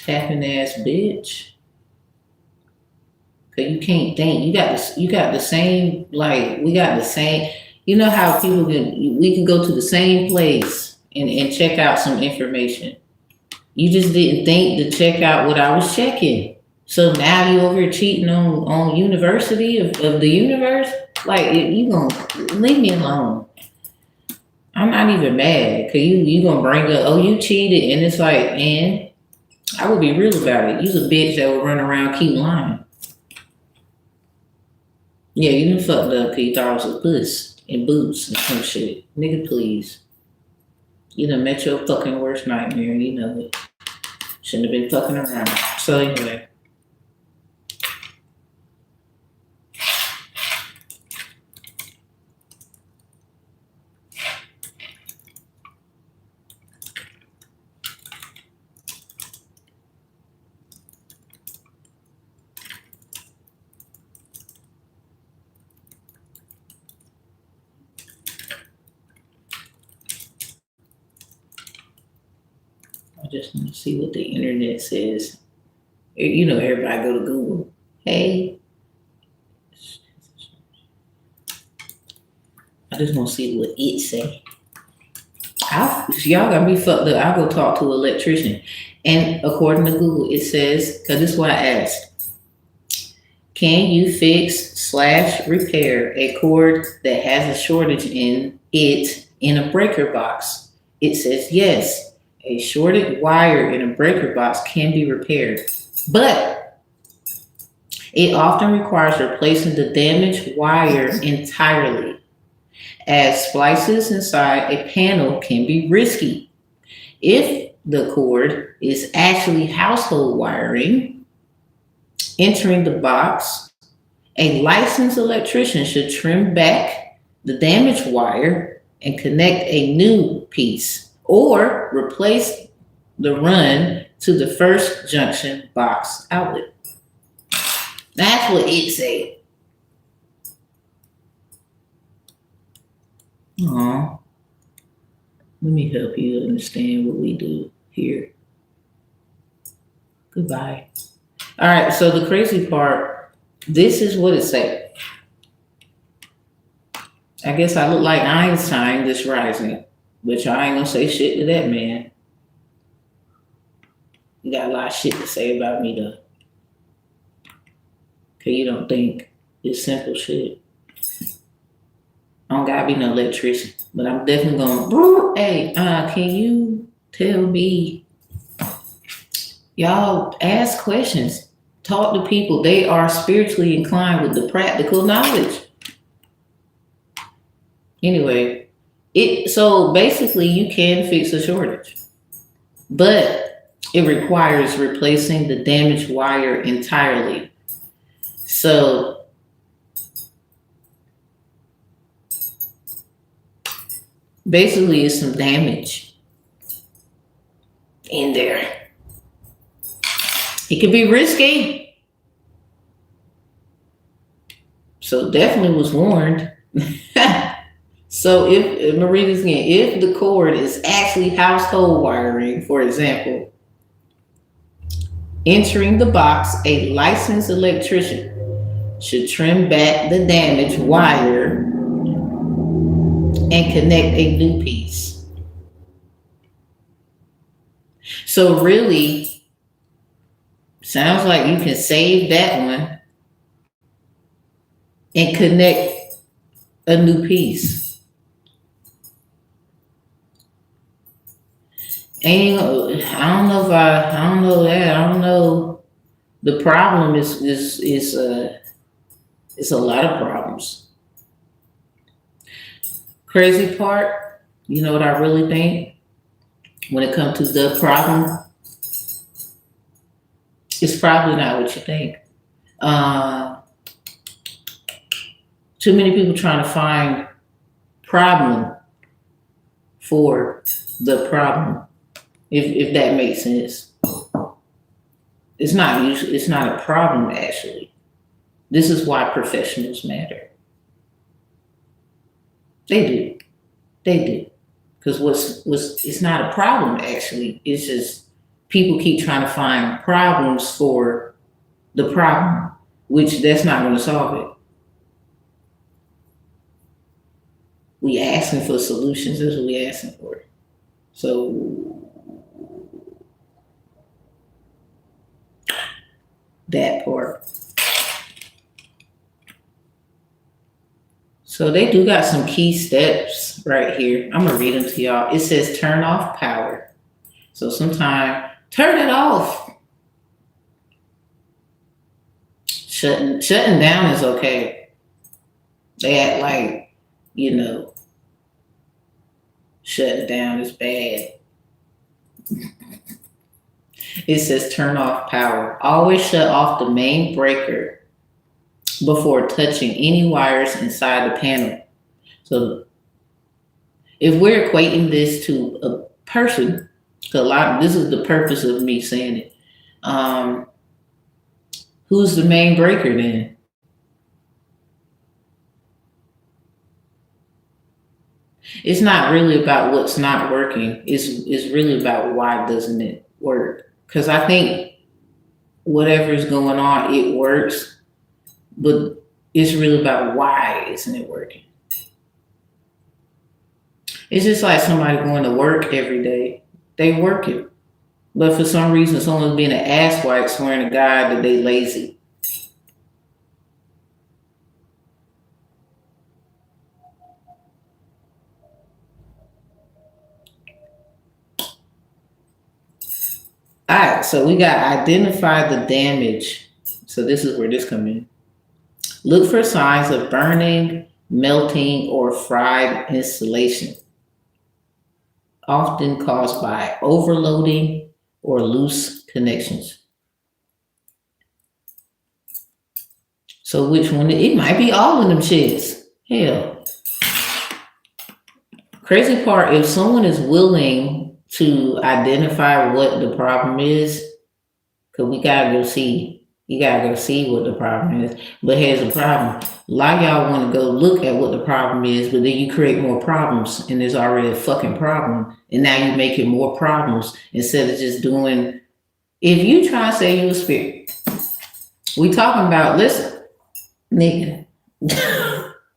Tapping ass bitch. Cause you can't think. You got the same, we got the same. You know how we can go to the same place and check out some information. You just didn't think to check out what I was checking. So now you over here cheating on university of the universe? Like you gonna leave me alone. I'm not even mad because you gonna bring up, oh, you cheated, and it's like, and I would be real about it. You's a bitch that would run around keep lying. Yeah, you done fucked up because you thought I was a puss and boots and some shit. Nigga, please. You done met your fucking worst nightmare and you know it. Shouldn't have been fucking around. So anyway. I just want to see what the internet says. You know, everybody go to Google. Hey, I just want to see what it say. Y'all got me fucked up. I'll go talk to an electrician. And according to Google, it says, because this is what I asked. Can you fix/repair a cord that has a shortage in it in a breaker box? It says yes. A shorted wire in a breaker box can be repaired, but it often requires replacing the damaged wire entirely, as splices inside a panel can be risky. If the cord is actually household wiring, entering the box, a licensed electrician should trim back the damaged wire and connect a new piece or replace the run to the first junction box outlet. That's what it said. Aw. Let me help you understand what we do here. Goodbye. All right, so the crazy part, this is what it said. I guess I look like Einstein this rising, which I ain't gonna say shit to that man. You got a lot of shit to say about me though. Cause you don't think it's simple shit. I don't gotta be no electrician, but I'm definitely going, hey, can you tell me, y'all ask questions, talk to people. They are spiritually inclined with the practical knowledge. Anyway, so basically you can fix a shortage, but it requires replacing the damaged wire entirely. So basically it's some damage in there. It could be risky. So definitely was warned. So if, I'm gonna read this again, if the cord is actually household wiring, for example, entering the box, a licensed electrician should trim back the damaged wire and connect a new piece. So really, sounds like you can save that one and connect a new piece. I don't know if I don't know that. I don't know. The problem is it's a lot of problems. Crazy part, you know what I really think when it comes to the problem? It's probably not what you think. Too many people trying to find problem for the problem. If that makes sense. It's not a problem actually. This is why professionals matter. They do. Because it's not a problem actually. It's just people keep trying to find problems for the problem, which that's not going to solve it. We asking for solutions. That's what we asking for. So that part. So they do got some key steps right here. I'm gonna read them to y'all. It says turn off power. So sometimes turn it off. Shutting down is okay. They act like, you know, shutting down is bad. It says turn off power. Always shut off the main breaker before touching any wires inside the panel. So if we're equating this to a person, this is the purpose of me saying it. Who's the main breaker then? It's not really about what's not working. It's really about why doesn't it work? Because I think whatever's going on, it works, but it's really about why isn't it working. It's just like somebody going to work every day. They work it, but for some reason, someone's being an asswipe swearing to God that they lazy. All right, so we got identify the damage. So this is where this comes in. Look for signs of burning, melting, or fried insulation, often caused by overloading or loose connections. So which one? It might be all of them shits. Hell. Crazy part, if someone is willing to identify what the problem is, because we gotta go see. You gotta go see what the problem is. But here's the problem. A lot of y'all want to go look at what the problem is, but then you create more problems, and there's already a fucking problem. And now you're making more problems instead of just doing. If you try to say you're a spirit, we talking about, listen, nigga.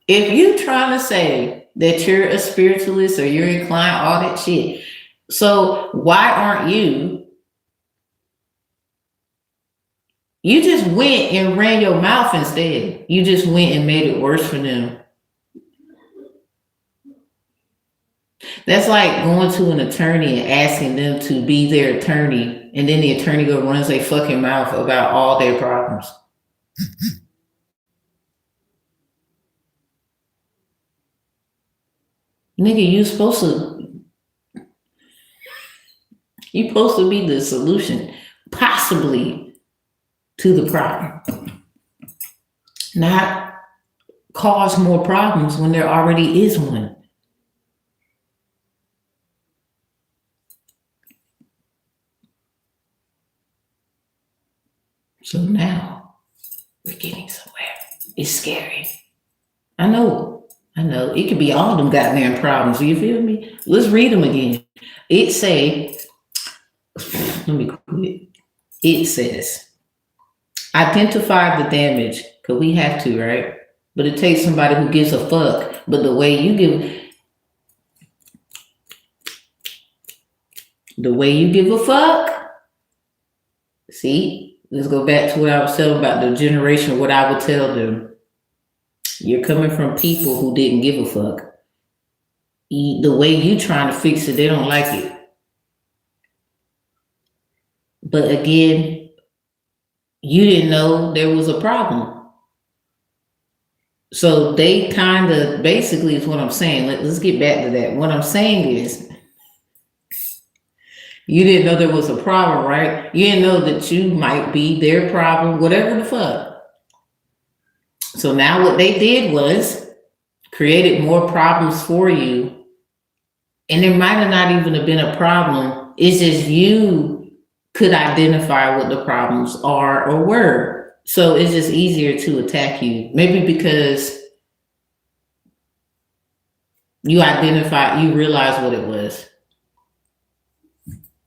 If you trying to say that you're a spiritualist or you're inclined, all that shit. So why aren't you? You just went and ran your mouth instead. You just went and made it worse for them. That's like going to an attorney and asking them to be their attorney, and then the attorney go runs their fucking mouth about all their problems. Nigga, you're supposed to be the solution, possibly, to the problem. Not cause more problems when there already is one. So now we're getting somewhere. It's scary. I know. It could be all them goddamn problems. You feel me? Let's read them again. It say, let me quit. It says, identify the damage, because we have to, right? But it takes somebody who gives a fuck. But the way you give a fuck, see, let's go back to what I was telling about the generation, what I would tell them. You're coming from people who didn't give a fuck. The way you trying to fix it, they don't like it. But again, you didn't know there was a problem. So they kind of, basically is what I'm saying. Let's get back to that. What I'm saying is, you didn't know there was a problem, right? You didn't know that you might be their problem, whatever the fuck. So now what they did was created more problems for you. And there might have not even have been a problem. It's just you could identify what the problems are or were. So it's just easier to attack you. Maybe because you realize what it was.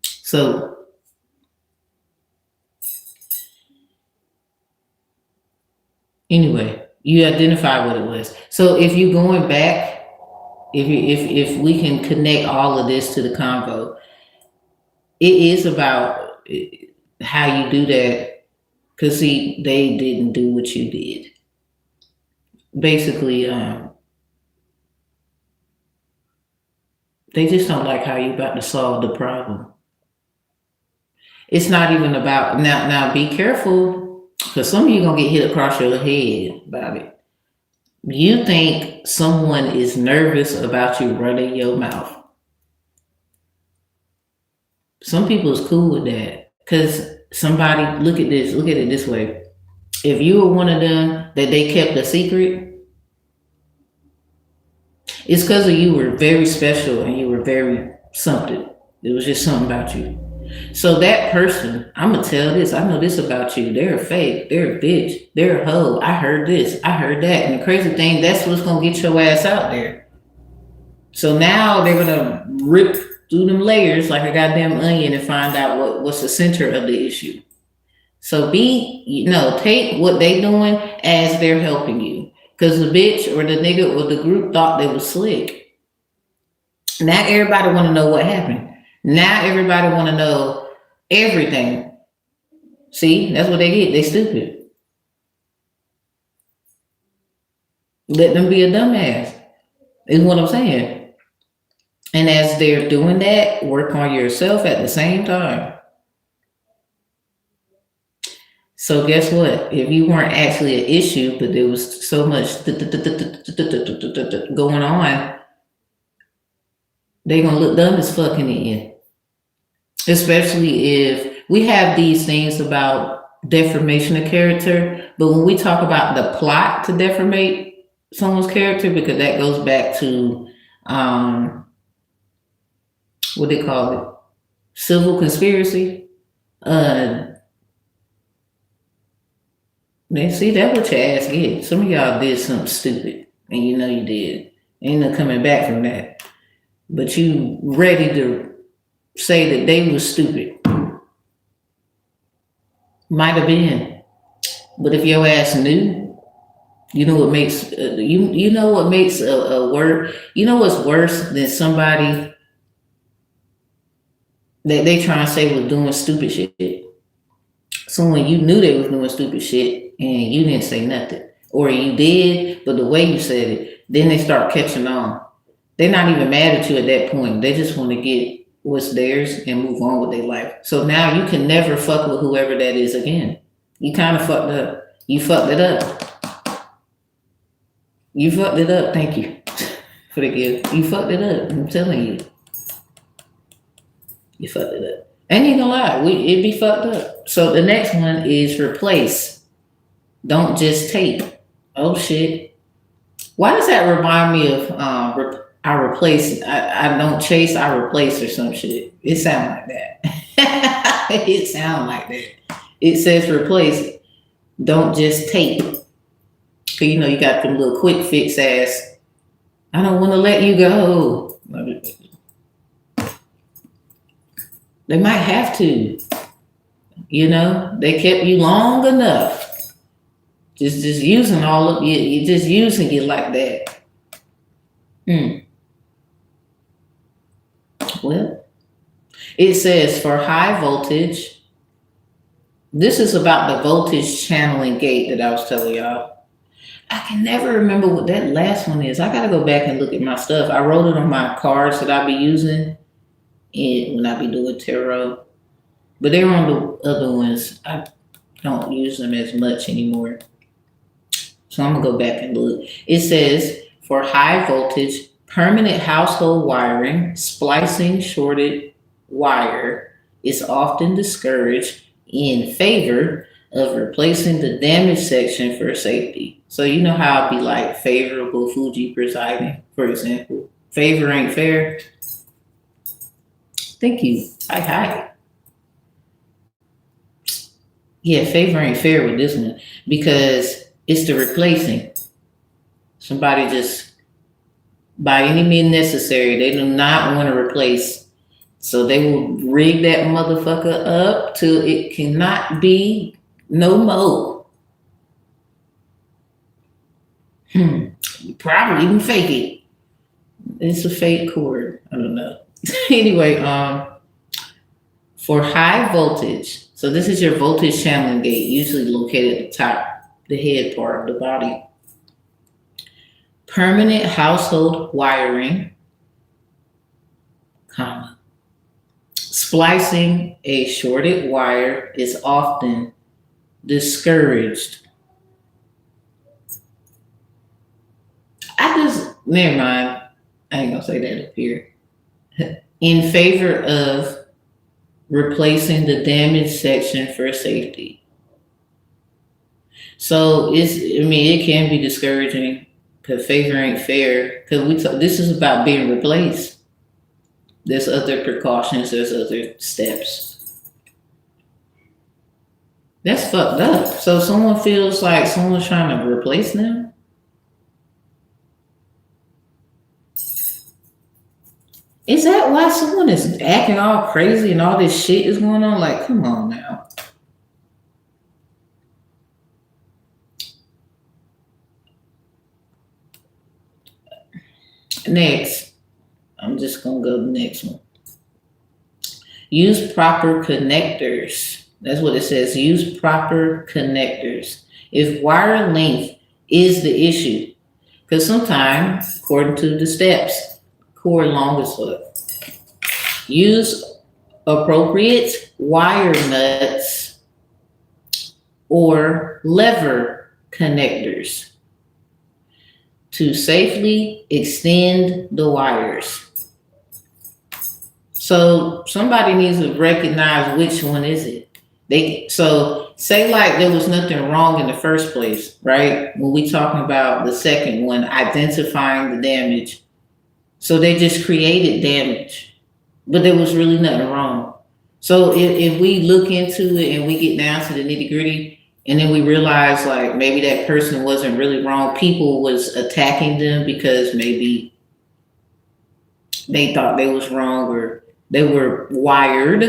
So anyway, you identify what it was. So if you're going back If we can connect all of this to the convo, it is about how you do that. Cause see, they didn't do what you did. Basically, they just don't like how you about to solve the problem. It's not even about now. Now, be careful, because some of you gonna get hit across your head about it. You think someone is nervous about you running your mouth. Some people is cool with that because somebody look at this. Look at it this way. If you were one of them that they kept a secret, it's because of you were very special and you were very something. It was just something about you. So that person, I'm gonna tell this. I know this about you. They're a fake. They're a bitch. They're a hoe. I heard this. I heard that. And the crazy thing, that's what's gonna get your ass out there. So now they're gonna rip through them layers like a goddamn onion and find out what's the center of the issue. So take what they doing as they're helping you. Cause the bitch or the nigga or the group thought they was slick. Now everybody wanna know what happened. Now everybody wanna know everything. See, that's what they get. They stupid. Let them be a dumbass. Is what I'm saying. And as they're doing that, work on yourself at the same time. So guess what? If you weren't actually an issue, but there was so much going on, they're gonna look dumb as fuck in the end. Especially if we have these things about deformation of character, but when we talk about the plot to deformate someone's character, because that goes back to what they call it, civil conspiracy. Man, see, that's what your ass get. Some of y'all did something stupid, and you know you did. Ain't no coming back from that. But you ready to say that they was stupid. Might have been. But if your ass knew, you know what makes you know what makes a word. You know what's worse than somebody that they trying to say was doing stupid shit. Someone you knew they was doing stupid shit and you didn't say nothing. Or you did, but the way you said it, then they start catching on. They're not even mad at you at that point. They just want to get what's theirs and move on with their life. So now you can never fuck with whoever that is again. You kind of fucked up. You fucked it up. You fucked it up. Thank you for the gift. You fucked it up. I'm telling you. You fucked it up. Ain't even gonna lie, it'd be fucked up. So the next one is replace. Don't just take. Oh shit. Why does that remind me of I replace? I don't chase. I replace or some shit. It sound like that. It sound like that. It says replace. Don't just take. Cause you know you got them little quick fix ass. I don't want to let you go. They might have to. You know, they kept you long enough. Just using all of you. You're just using it like that. Well, it says for high voltage. This is about the voltage channeling gate that I was telling y'all. I can never remember what that last one is. I gotta go back and look at my stuff. I wrote it on my cards that I be using when I be doing tarot. But they're on the other ones. I don't use them as much anymore. So I'm gonna go back and look. It says for high voltage, permanent household wiring, splicing shorted wire is often discouraged in favor of replacing the damaged section for safety. So you know how it'd be like favorable Fuji presiding, for example. Favor ain't fair. Thank you. Hi. Yeah, favor ain't fair with this one because it's the replacing. Somebody just, by any means necessary, they do not want to replace. So they will rig that motherfucker up till it cannot be no more. Probably even fake it. It's a fake cord. I don't know. Anyway, for high voltage, so this is your voltage channeling gate, usually located at the top, the head part of the body. Permanent household wiring, comma. Splicing a shorted wire is often discouraged. Never mind. I ain't gonna say that up here. In favor of replacing the damaged section for safety. So it can be discouraging because favor ain't fair. Because this is about being replaced. There's other precautions. There's other steps. That's fucked up. So someone feels like someone's trying to replace them. Is that why someone is acting all crazy and all this shit is going on? Like, come on now. Next, I'm just going to go to the next one. Use proper connectors. That's what it says. Use proper connectors. If wire length is the issue, because sometimes, according to the steps, cord long as fuck. Use appropriate wire nuts or lever connectors to safely extend the wires. So somebody needs to recognize which one is it. So say like there was nothing wrong in the first place, right? When we talking about the second one, identifying the damage. So they just created damage, but there was really nothing wrong. So if we look into it and we get down to the nitty gritty, and then we realize like maybe that person wasn't really wrong. People was attacking them because maybe they thought they was wrong, or they were wired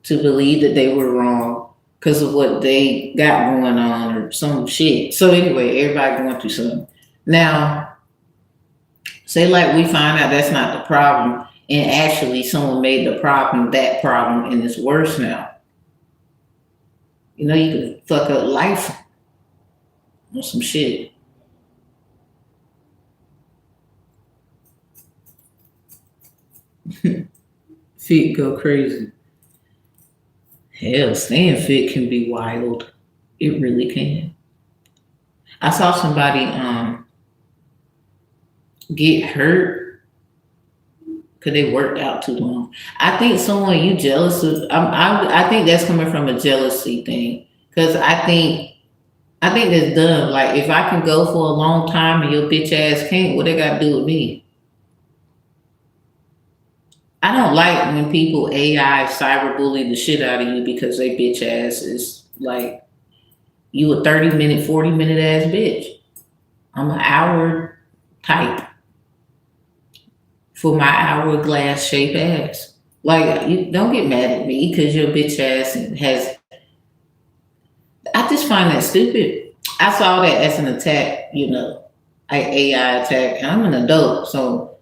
to believe that they were wrong because of what they got going on or some shit. So anyway, everybody going through something. Now, say like we find out that's not the problem, and actually someone made the problem that problem, and it's worse now. You know, you can fuck up life or some shit. Feet go crazy. Hell, staying fit can be wild. It really can. I saw somebody get hurt because they worked out too long. I think someone you jealous of. I think that's coming from a jealousy thing, because I think that's dumb. Like if I can go for a long time and your bitch ass can't, what they got to do with me? I don't like when people AI cyberbully the shit out of you because they bitch ass is like you a 30-minute, 40-minute ass bitch. I'm an hour type for my hourglass shaped ass. Like, you don't get mad at me because your bitch ass has. I just find that stupid. I saw that as an attack, an AI attack, and I'm an adult, so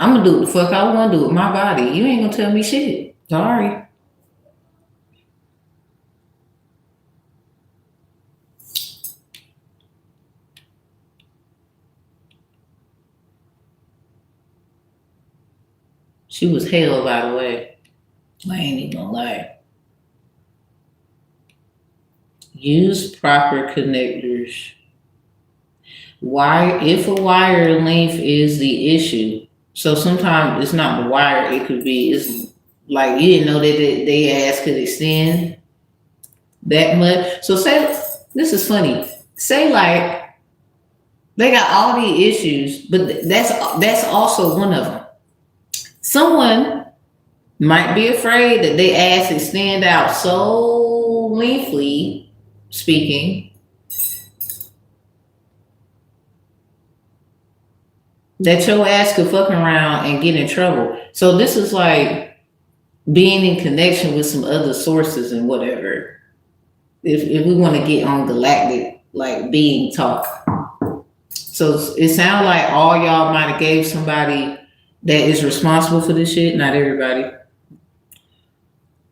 I'm gonna do what the fuck I want to do with my body. You ain't gonna tell me shit. Sorry. She was hell, by the way. I ain't even gonna lie. Use proper connectors. If a wire length is the issue, so sometimes it's not the wire, it's like you didn't know that they ass could extend that much. So say, this is funny. Say like they got all the issues, but that's also one of them. Someone might be afraid that they ass extend out so lengthily, speaking, that your ass could fuck around and get in trouble. So this is like being in connection with some other sources and whatever. If we want to get on galactic like being talk. So it sounds like all y'all might have gave somebody that is responsible for this shit. Not everybody.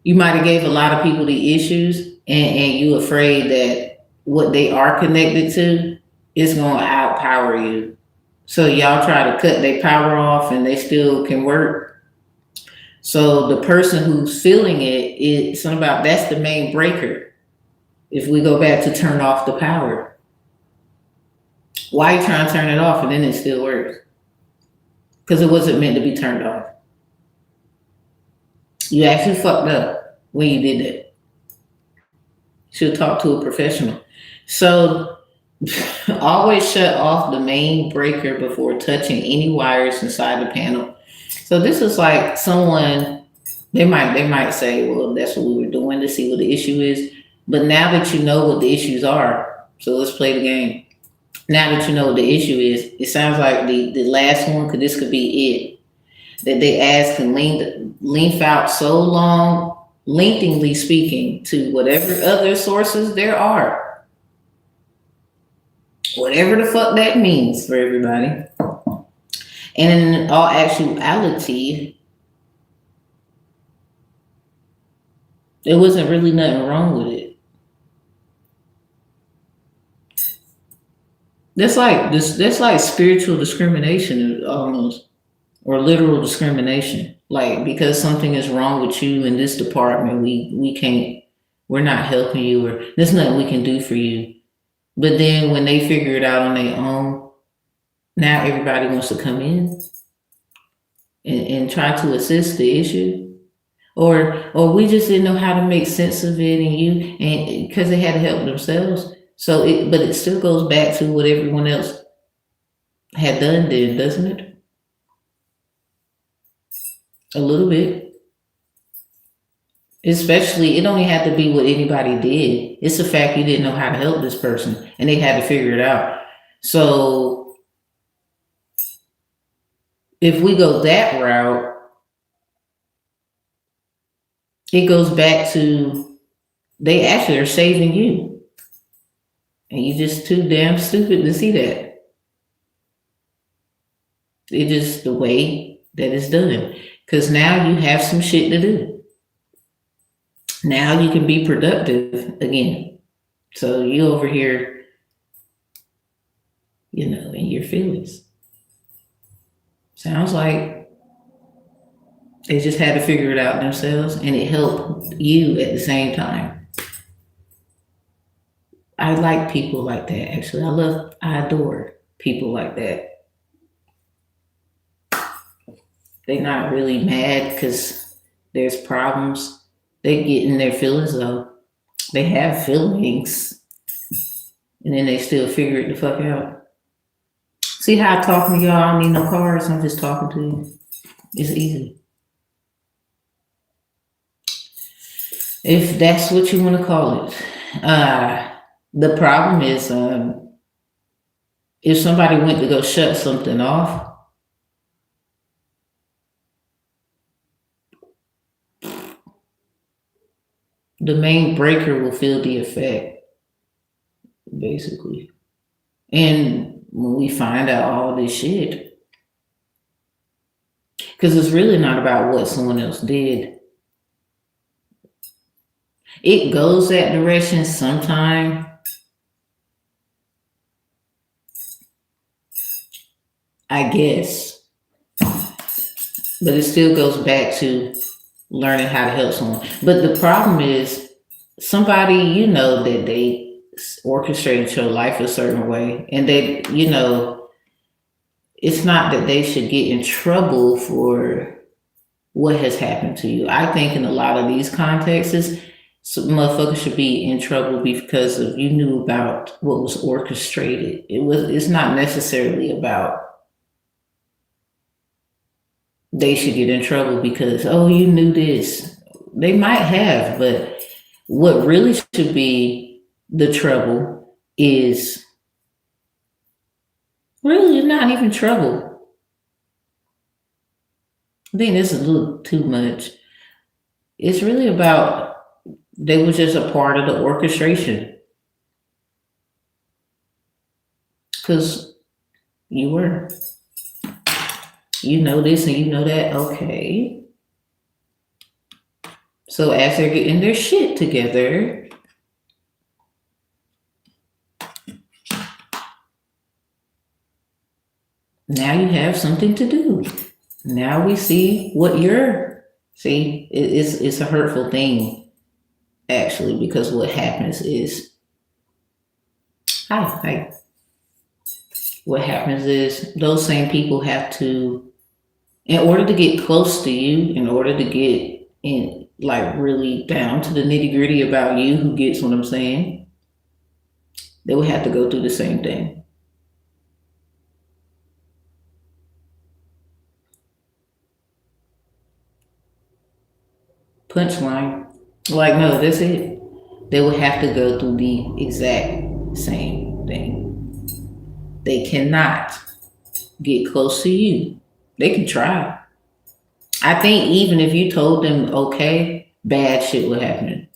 You might have gave a lot of people the issues, and you afraid that what they are connected to is going to outpower you. So y'all try to cut their power off, and they still can work. So the person who's feeling it's something about that's the main breaker. If we go back to turn off the power, why are you trying to turn it off and then it still works? Because it wasn't meant to be turned off. You actually fucked up when you did that. Should talk to a professional. So always shut off the main breaker before touching any wires inside the panel. So this is like someone they might say, well, that's what we were doing to see what the issue is. But now that you know what the issues are, so let's play the game. Now that you know what the issue is, it sounds like the last one this could be it. That they ask and length out so long, lengthily speaking, to whatever other sources there are. Whatever the fuck that means for everybody. And in all actuality, there wasn't really nothing wrong with it. That's like spiritual discrimination almost, or literal discrimination. Like, because something is wrong with you in this department, we're not helping you, or there's nothing we can do for you. But then when they figure it out on their own, now everybody wants to come in and try to assist the issue. Or we just didn't know how to make sense of it, and because they had to help themselves. But it still goes back to what everyone else had done then, doesn't it? A little bit. Especially, it don't even have to be what anybody did. It's the fact you didn't know how to help this person, and they had to figure it out. So if we go that route, it goes back to they actually are saving you. And you're just too damn stupid to see that. It's just the way that it's done. Because now you have some shit to do. Now you can be productive again. So you over here, in your feelings. Sounds like they just had to figure it out themselves, and it helped you at the same time. I like people like that, actually. I adore people like that. They're not really mad because there's problems. They get in their feelings, though. They have feelings. And then they still figure it the fuck out. See how I talking to y'all? I don't need no cards. I'm just talking to you. It's easy. If that's what you want to call it. The problem is if somebody went to go shut something off, the main breaker will feel the effect, basically. And when we find out all this shit, because it's really not about what someone else did. It goes that direction sometime. I guess. But it still goes back to learning how to help someone. But the problem is somebody, that they orchestrated your life a certain way, and they, it's not that they should get in trouble for what has happened to you. I think in a lot of these contexts, motherfuckers should be in trouble because of you knew about what was orchestrated. It's not necessarily about they should get in trouble because, you knew this. They might have, but what really should be the trouble is really not even trouble. I think this is a little too much. It's really about they were just a part of the orchestration. Because you were. You know this and you know that. Okay. So as they're getting their shit together, now you have something to do. Now we see what you're. See, it's a hurtful thing actually, because what happens is, hi. What happens is those same people have to, in order to get close to you, in order to get in, like really down to the nitty gritty about you, who gets what I'm saying, they would have to go through the same thing. Punchline. Like, no, that's it. They would have to go through the exact same thing. They cannot get close to you. They can try. I think even if you told them okay, bad shit would happen.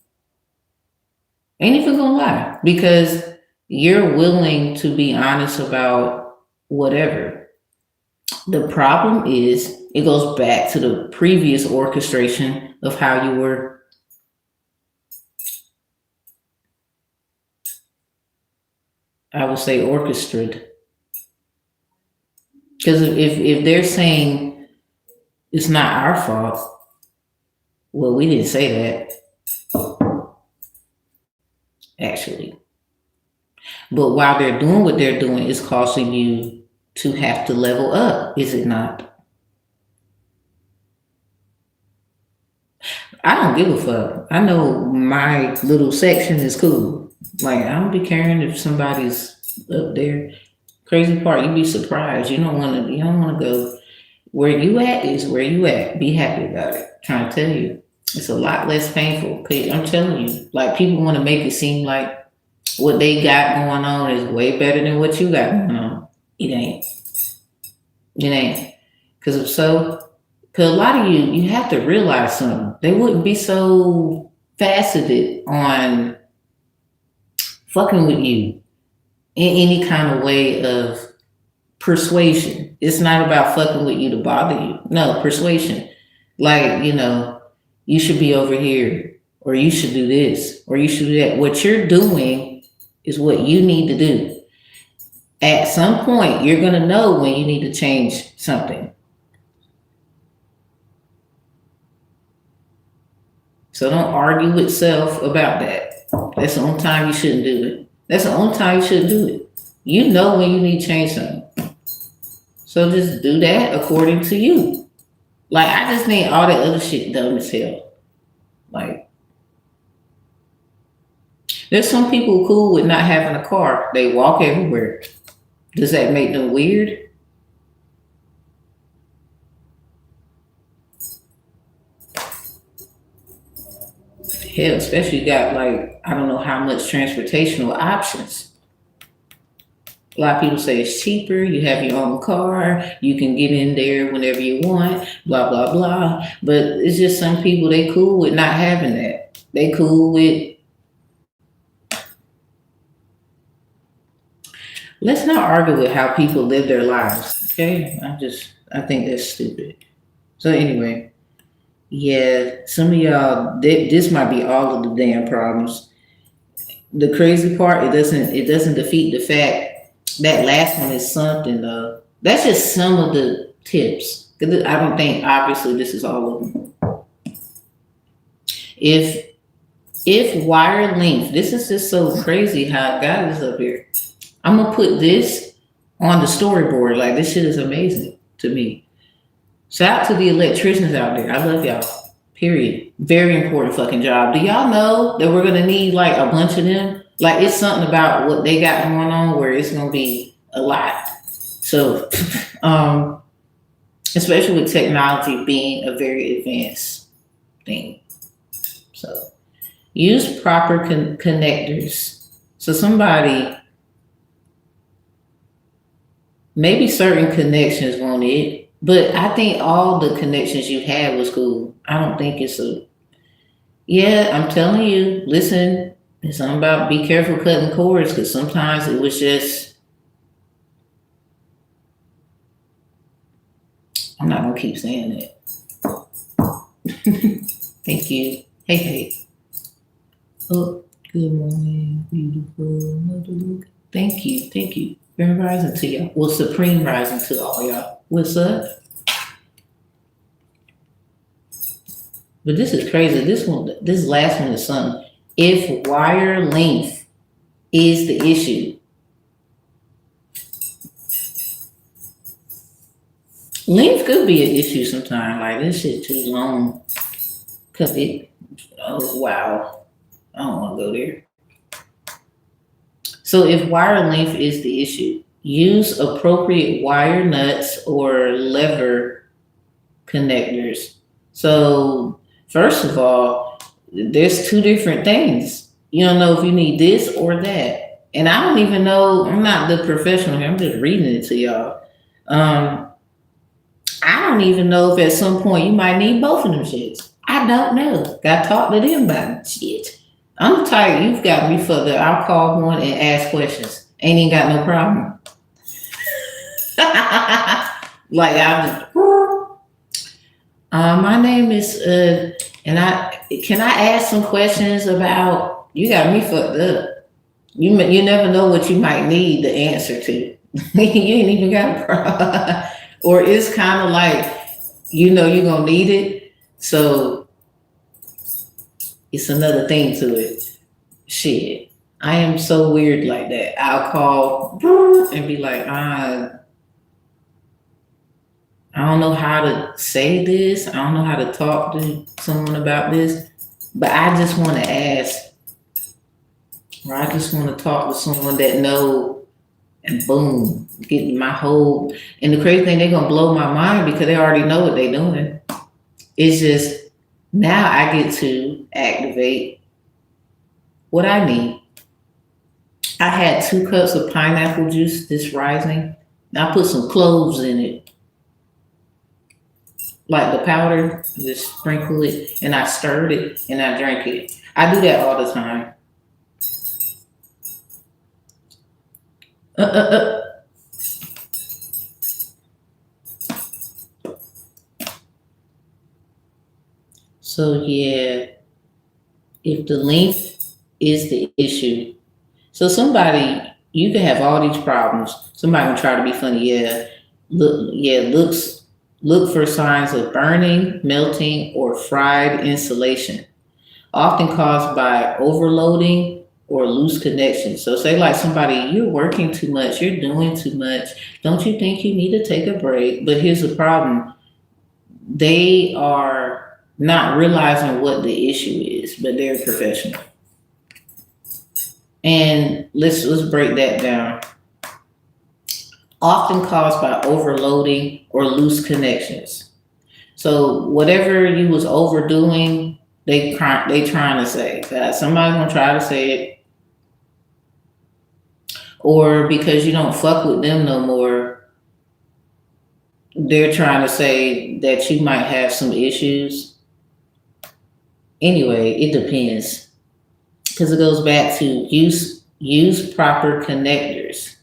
Ain't even gonna lie, because you're willing to be honest about whatever. The problem is it goes back to the previous orchestration of how you were. I would say orchestrated. Because if they're saying it's not our fault, well, we didn't say that, actually. But while they're doing what they're doing, it's causing you to have to level up, is it not? I don't give a fuck. I know my little section is cool. Like, I don't be caring if somebody's up there. Crazy part, you be surprised. You don't want to. You don't want to go. Where you at is where you at. Be happy about it. Trying to tell you, it's a lot less painful. I'm telling you, like, people want to make it seem like what they got going on is way better than what you got going on. It ain't. It ain't. Because if so, because a lot of you have to realize something. They wouldn't be so faceted on fucking with you in any kind of way of persuasion. It's not about fucking with you to bother you. No, persuasion. Like, you should be over here, or you should do this, or you should do that. What you're doing is what you need to do. At some point, you're going to know when you need to change something. So don't argue with self about that. That's the only time you shouldn't do it. That's the only time you shouldn't do it. You know when you need to change something. So just do that according to you. Like, I just think all that other shit dumb as hell. Like, there's some people cool with not having a car. They walk everywhere. Does that make them weird? Hell, especially got, like, I don't know how much transportational options. A lot of people say it's cheaper. You have your own car. You can get in there whenever you want. Blah blah blah. But it's just some people, they cool with not having that. They cool with. Let's not argue with how people live their lives. Okay, I think that's stupid. So anyway, yeah, some of y'all, this might be all of the damn problems. The crazy part, it doesn't defeat the fact that last one is something though. That's just some of the tips. I don't think obviously this is all of them. If wire length, this is just so crazy how I got this up here. I'm gonna put this on the storyboard. Like, this shit is amazing to me. Shout out to the electricians out there. I love y'all. Period. Very important fucking job. Do y'all know that we're gonna need like a bunch of them? Like, it's something about what they got going on where it's gonna be a lot. So, especially with technology being a very advanced thing. So, use proper connectors. So somebody, maybe certain connections won't it, but I think all the connections you had was cool. I don't think it's I'm telling you, listen, it's something about be careful cutting cords, because sometimes it was just, I'm not gonna keep saying it. Thank you. Hey, hey. Oh, good morning, beautiful mother. Thank you, thank you. Grand rising to y'all. Well, supreme rising to all y'all. What's up? But this is crazy. This last one is something. If wire length is the issue, length could be an issue sometimes. Like this shit too long. Cause it. Oh wow. I don't want to go there. So if wire length is the issue, use appropriate wire nuts or lever connectors. So first of all, there's two different things. You don't know if you need this or that. And I don't even know, I'm not the professional here, I'm just reading it to y'all. I don't even know if at some point you might need both of them shits. I don't know. Got to talk to them about shit. I'm tired. You've got me for the I'll call one and ask questions. Ain't even got no problem. Like I'm just, my name is and can I ask some questions about you got me fucked up. You never know what you might need the answer to. You ain't even got a problem. Or it's kind of like, you know, you're gonna need it. So it's another thing to it. Shit. I am so weird like that. I'll call and be like, I don't know how to say this. I don't know how to talk to someone about this. But I just want to ask, or I just want to talk to someone that know, and boom, getting my whole. And the crazy thing, they're gonna blow my mind because they already know what they're doing. It's just now I get to activate what I need. I had 2 cups of pineapple juice this rising. I put some cloves in it, like the powder, just sprinkle it, and I stirred it and I drank it. I do that all the time. So yeah, if the length is the issue, so somebody you can have all these problems. Somebody can try to be funny. Look for signs of burning, melting, or fried insulation, often caused by overloading or loose connections. So say like somebody, you're working too much, you're doing too much. Don't you think you need to take a break? But here's the problem. They are not realizing what the issue is, but they're professional. And let's break that down. Often caused by overloading or loose connections. So whatever you was overdoing, they trying to say that somebody's gonna try to say it, or because you don't fuck with them no more, they're trying to say that you might have some issues. Anyway, it depends because it goes back to use proper connectors.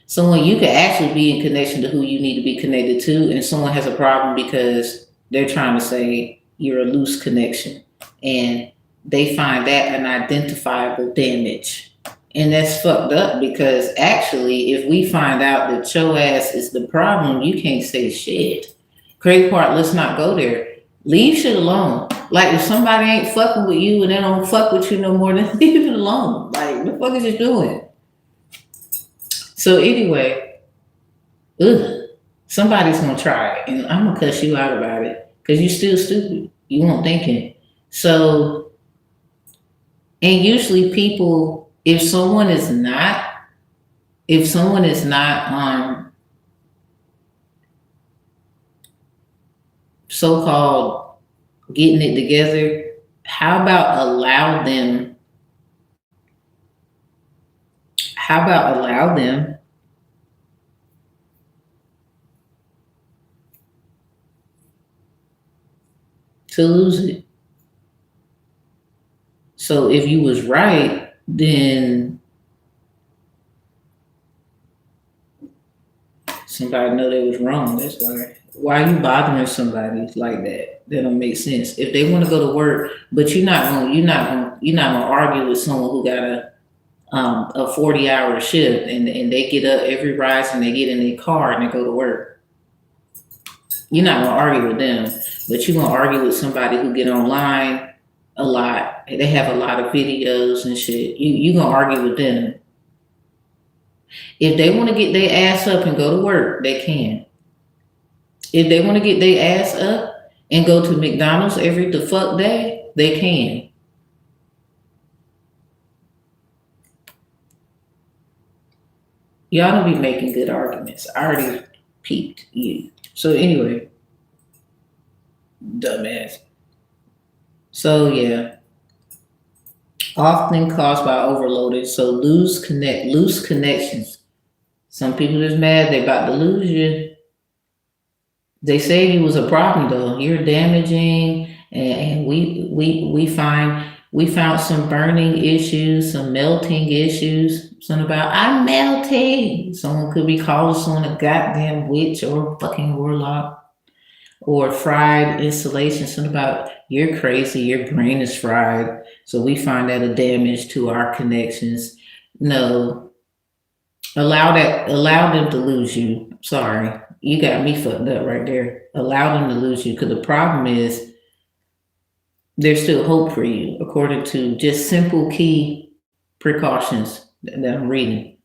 Someone you could actually be in connection to who you need to be connected to, and someone has a problem because they're trying to say you're a loose connection, and they find that an identifiable damage. And that's fucked up because actually, if we find out that your ass is the problem, you can't say shit. Crazy part, let's not go there. Leave shit alone. Like if somebody ain't fucking with you and they don't fuck with you no more, then leave it alone. Like what the fuck is you doing? So anyway, somebody's gonna try it, and I'm gonna cuss you out about it because you're still stupid. You weren't thinking. So, and usually people, if someone is not so-called getting it together, how about allow them to lose it? So if you was right, then somebody know they was wrong. That's why Why are you bothering somebody like that? That don't make sense. If they want to go to work, but you're not gonna argue with someone who got a 40-hour shift and they get up every rise and they get in their car and they go to work. You're not gonna argue with them, but you're gonna argue with somebody who get online a lot. They have a lot of videos and shit. You gonna argue with them. If they want to get their ass up and go to work, they can. If they want to get their ass up and go to McDonald's every the fuck day, they can. Y'all don't be making good arguments. I already peeped you. So anyway, dumbass. So yeah, often caused by overloaded. So loose connections. Some people just mad they about to lose you. They say you was a problem though. You're damaging, and we found some burning issues, some melting issues. Something about I'm melting. Someone could be calling someone a goddamn witch or fucking warlock. Or fried insulation, something about you're crazy, your brain is fried. So we find that a damage to our connections. No, allow them to lose you. Sorry, you got me fucked up right there. Allow them to lose you because the problem is there's still hope for you, according to just simple key precautions that I'm reading.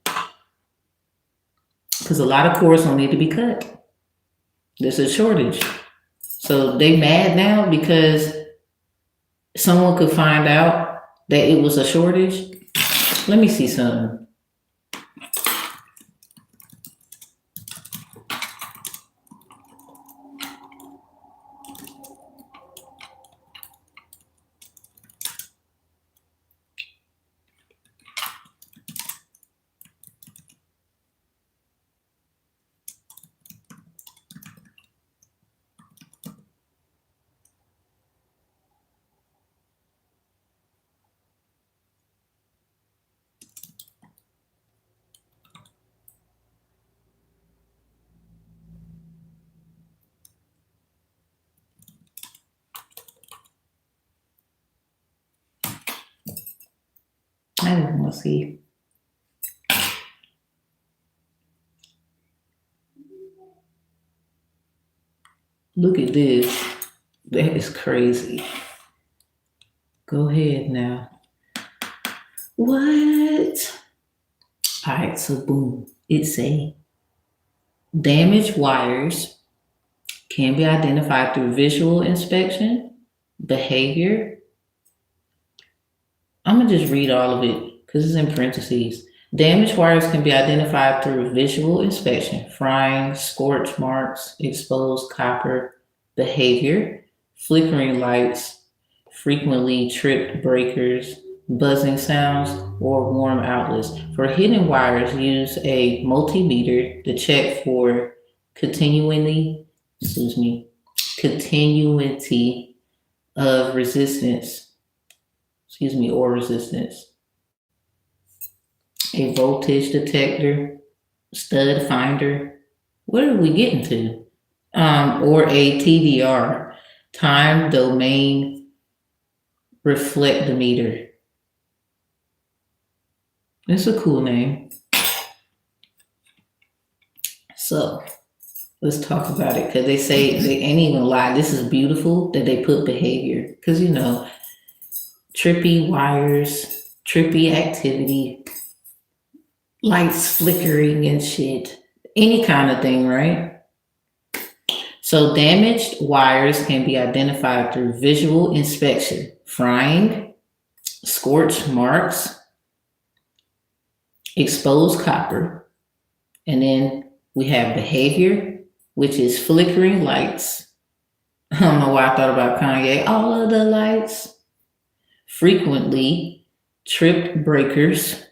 Because a lot of cords don't need to be cut. There's a shortage. So they mad now because someone could find out that it was a shortage. Let me see something. I don't want to see. Look at this. That is crazy. Go ahead now. What? All right, so boom. It's a damaged wires can be identified through visual inspection, behavior. I'm gonna just read all of it because it's in parentheses. Damaged wires can be identified through visual inspection, frying, scorch marks, exposed copper, behavior, flickering lights, frequently tripped breakers, buzzing sounds, or warm outlets. For hidden wires, use a multimeter to check for continuity, continuity of resistance, or resistance. A voltage detector, stud finder. What are we getting to? Or a TDR, time domain reflectometer. That's a cool name. So let's talk about it because they say they ain't even lie. This is beautiful that they put behavior because trippy wires, trippy activity, lights flickering and shit, any kind of thing, right? So damaged wires can be identified through visual inspection, frying, scorch marks, exposed copper, and then we have behavior, which is flickering lights. I don't know why I thought about Kanye. All of the lights. Frequently tripped breakers,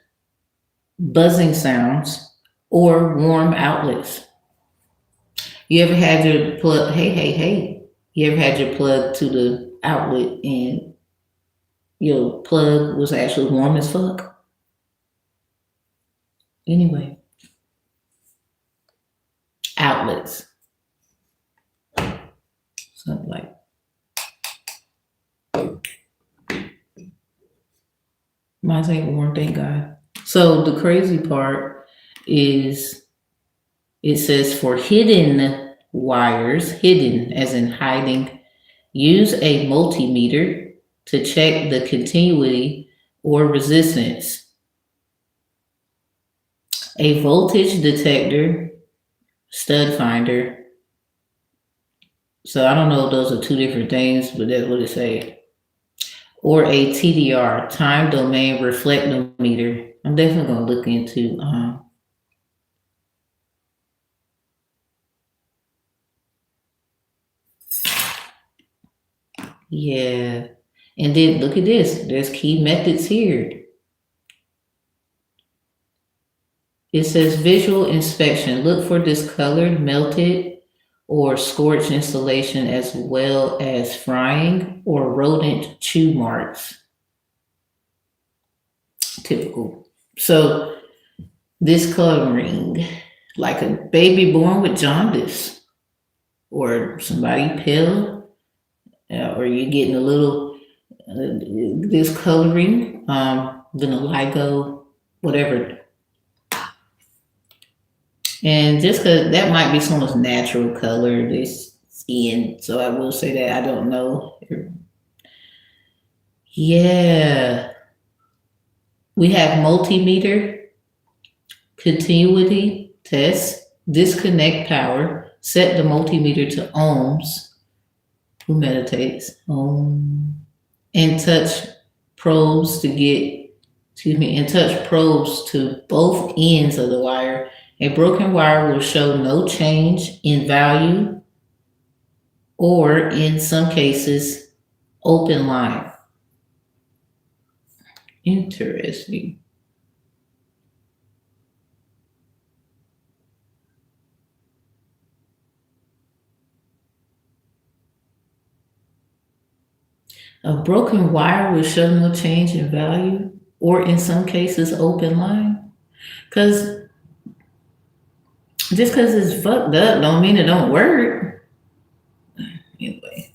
buzzing sounds, or warm outlets. You ever had your plug, hey, you ever had your plug to the outlet and your plug was actually warm as fuck? Anyway, outlets. Something like mine's ain't warm, thank God. So the crazy part is it says for hidden wires, hidden as in hiding, use a multimeter to check the continuity or resistance. A voltage detector, stud finder. So I don't know if those are two different things, but that's what it says. Or a TDR, time domain reflectometer. I'm definitely gonna look into yeah. And then look at this. There's key methods here. It says visual inspection. Look for discolored, melted, or scorched insulation as well as frying or rodent chew marks. Typical. So this coloring, like a baby born with jaundice, or somebody pale, or you're getting a little discoloring, vitiligo, whatever. And just because that might be someone's natural color, this skin. So I will say that I don't know. Yeah. We have multimeter, continuity test, disconnect power, set the multimeter to ohms. Who meditates? And touch probes to get, and touch probes to both ends of the wire. A broken wire will show no change in value or, in some cases, open line. Interesting. A broken wire will show no change in value or, in some cases, open line. Because just because it's fucked up don't mean it don't work. Anyway.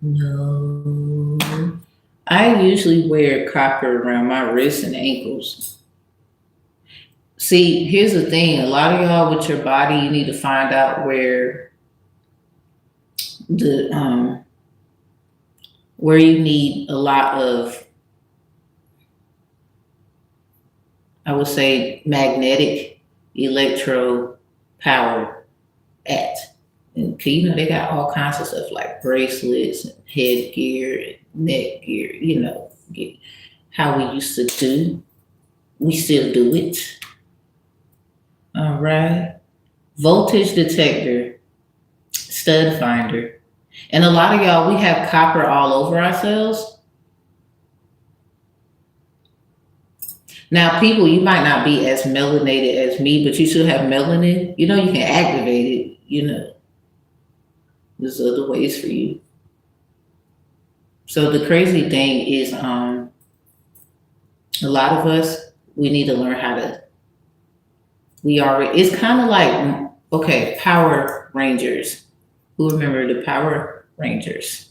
No. I usually wear copper around my wrists and ankles. See, here's the thing. A lot of y'all with your body, you need to find out the where you need a lot of, I would say, magnetic electro power at. And they got all kinds of stuff like bracelets and headgear and neck gear, how we used to do. We still do it. All right. Voltage detector, stud finder. And a lot of y'all, we have copper all over ourselves. Now, people, you might not be as melanated as me, but you still have melanin. You can activate it, There's other ways for you. So the crazy thing is, a lot of us, we need to learn how to, it's kind of like, okay, Power Rangers. Who remember the Power Rangers?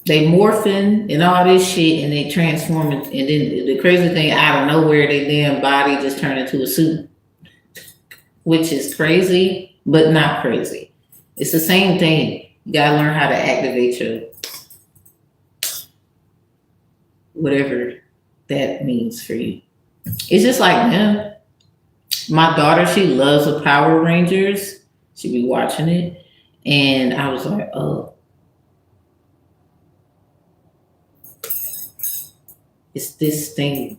They morphin and all this shit and they transform and then the crazy thing, out of nowhere, their damn body just turned into a suit, which is crazy, but not crazy. It's the same thing. You gotta learn how to activate your whatever that means for you. It's just like them. My daughter, she loves the Power Rangers. She be watching it. And I was like, oh. It's this thing.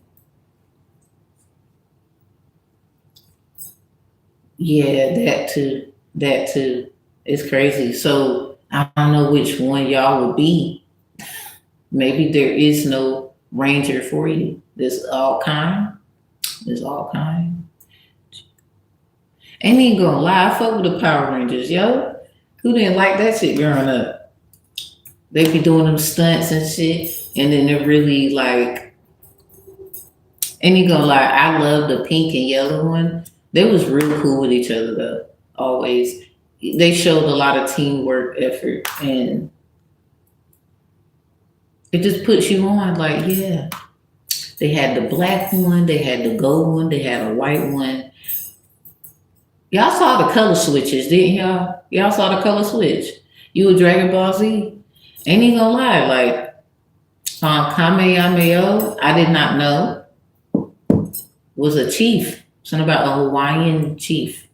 Yeah, that too. That too. It's crazy. So I don't know which one y'all would be. Maybe there is no ranger for you. There's all kind. Ain't even gonna lie, I fuck with the Power Rangers, yo. Who didn't like that shit growing up? They be doing them stunts and shit, and then they're really like And you gonna lie, I love the pink and yellow one. They was real cool with each other though. Always. They showed a lot of teamwork effort and it just puts you on like, yeah. They had the black one, they had the gold one, they had a white one. Y'all saw the color switches, didn't y'all? Y'all saw the color switch. You a Dragon Ball Z? Ain't even gonna lie, like Kamehameha, I did not know was a chief. Something about a Hawaiian chief.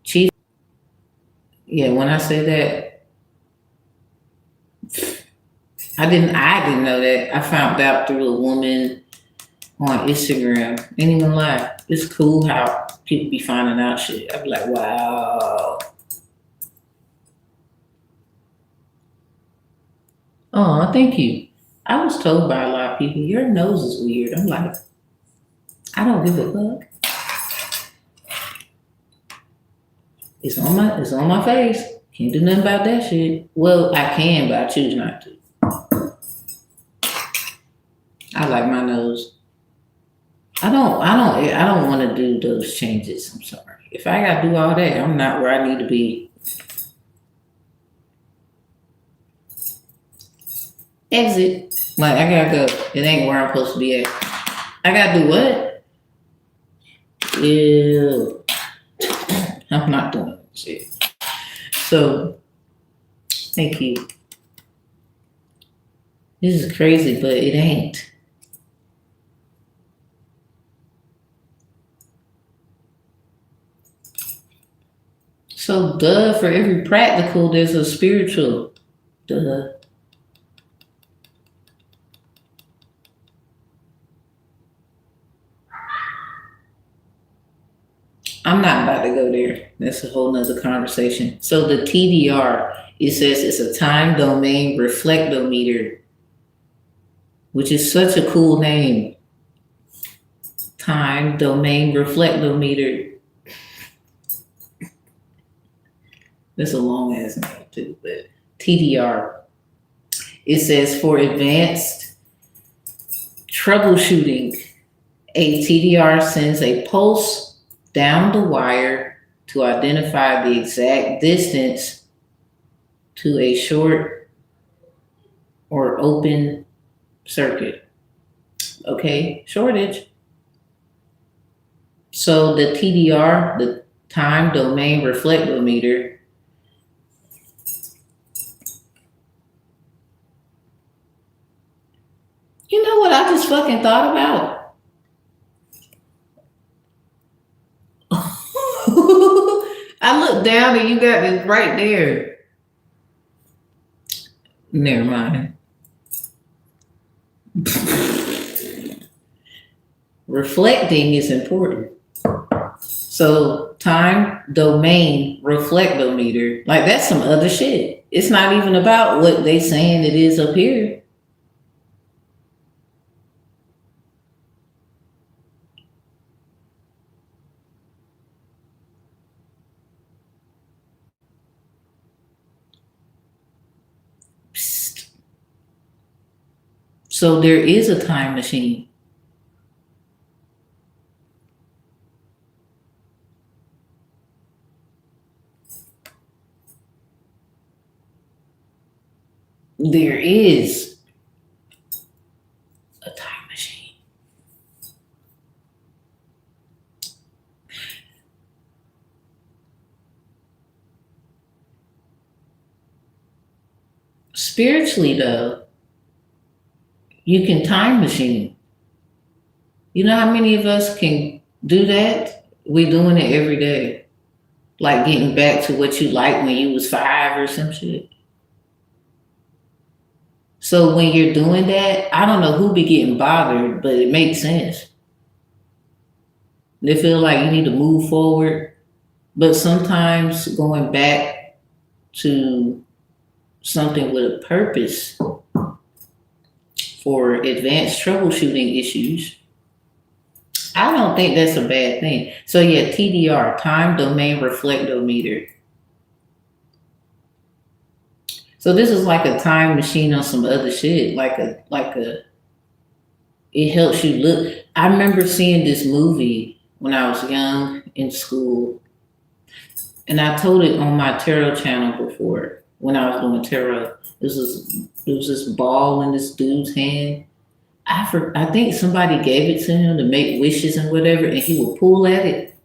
Chief. Yeah, when I say that, I didn't know that. I found out through a woman on Instagram. Ain't even lie. It's cool how people be finding out shit. I be like, wow. Oh, thank you. I was told by a lot of people, your nose is weird. I'm like, I don't give a fuck. It's on my face. Can't do nothing about that shit. Well, I can, but I choose not to. I like my nose. I don't want to do those changes. I'm sorry. If I gotta do all that, I'm not where I need to be. Exit. Like I gotta go. It ain't where I'm supposed to be at. I gotta do what? Ew. I'm not doing that shit. So thank you. This is crazy, but it ain't. So duh, for every practical, there's a spiritual. Duh. I'm not about to go there. That's a whole nother conversation. So the TDR, it says it's a time domain reflectometer, which is such a cool name. Time domain reflectometer. That's a long ass name too, but TDR. It says for advanced troubleshooting, a TDR sends a pulse down the wire to identify the exact distance to a short or open circuit. Okay, shortage. So the TDR, the time domain reflectometer, you know what I just fucking thought about? I looked down and you got it right there. Never mind. Reflecting is important. So time domain reflectometer, like that's some other shit. It's not even about what they saying it is up here. Psst. So there is a time machine. There is a time machine. Spiritually, though, you can time machine. You know how many of us can do that? We doing it every day. Like getting back to what you liked when you was 5 or some shit. So when you're doing that, I don't know who be getting bothered, but it makes sense. They feel like you need to move forward, but sometimes going back to something with a purpose for advanced troubleshooting issues, I don't think that's a bad thing. So yeah, TDR, time domain reflectometer. So this is like a time machine on some other shit, like a It helps you look. I remember seeing this movie when I was young in school, and I told it on my tarot channel before when I was doing tarot. There was this ball in this dude's hand. I think somebody gave it to him to make wishes and whatever, and he would pull at it.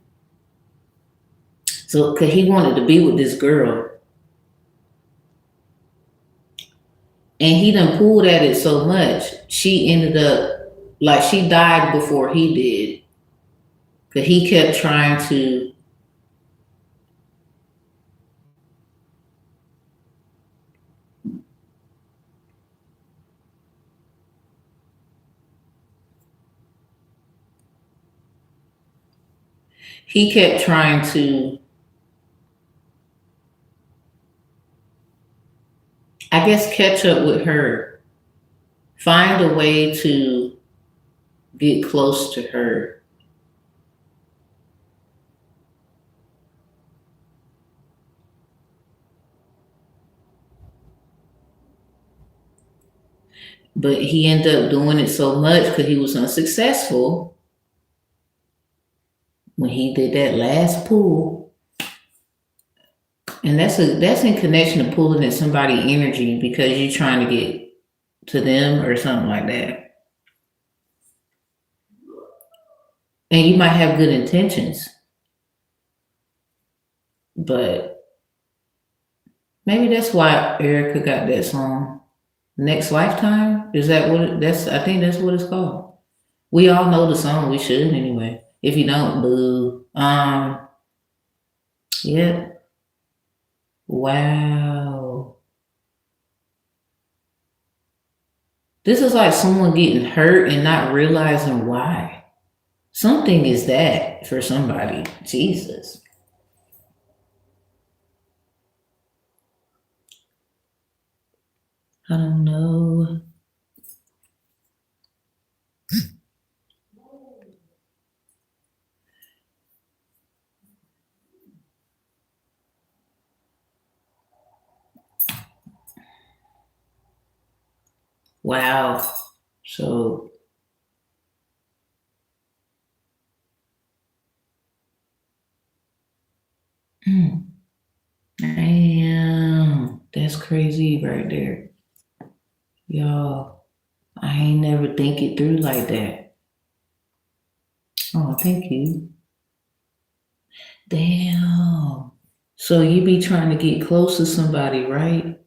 So, cause he wanted to be with this girl, and he done pulled at it so much, she ended up like she died before he did, cause he kept trying to. He kept trying to, I guess, catch up with her, find a way to get close to her. But he ended up doing it so much because he was unsuccessful when he did that last pull. And that's in connection to pulling at somebody's energy because you're trying to get to them or something like that. And you might have good intentions, but maybe that's why Erica got that song. Next Lifetime? Is that what that's I think that's what it's called. We all know the song, we should anyway. If you don't, boo. Yeah. Wow. This is like someone getting hurt and not realizing why. Something is that for somebody. Jesus. I don't know. Wow. So, damn. That's crazy right there. Y'all, I ain't never think it through like that. Oh, thank you. Damn. So you be trying to get close to somebody, right?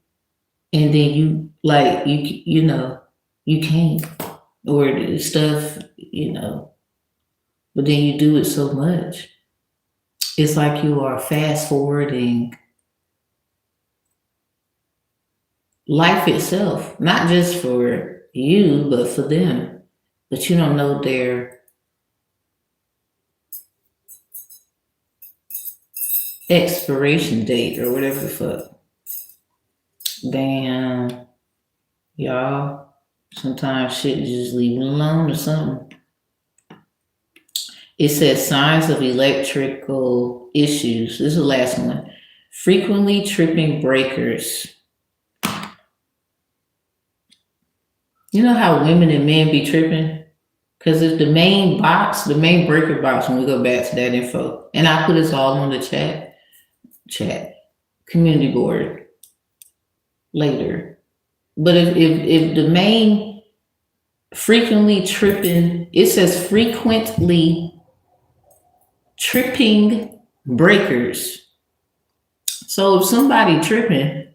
And then you like you know you can't or the stuff but then you do it so much. It's like you are fast forwarding life itself, not just for you but for them. But you don't know their expiration date or whatever the fuck. Damn, y'all. Sometimes shit just leave it alone or something. It says signs of electrical issues. This is the last one. Frequently tripping breakers. You know how women and men be tripping? Because it's the main box, the main breaker box, when we go back to that info. And I put this all on the chat, community board later. But if the main frequently tripping, it says frequently tripping breakers. So if somebody tripping,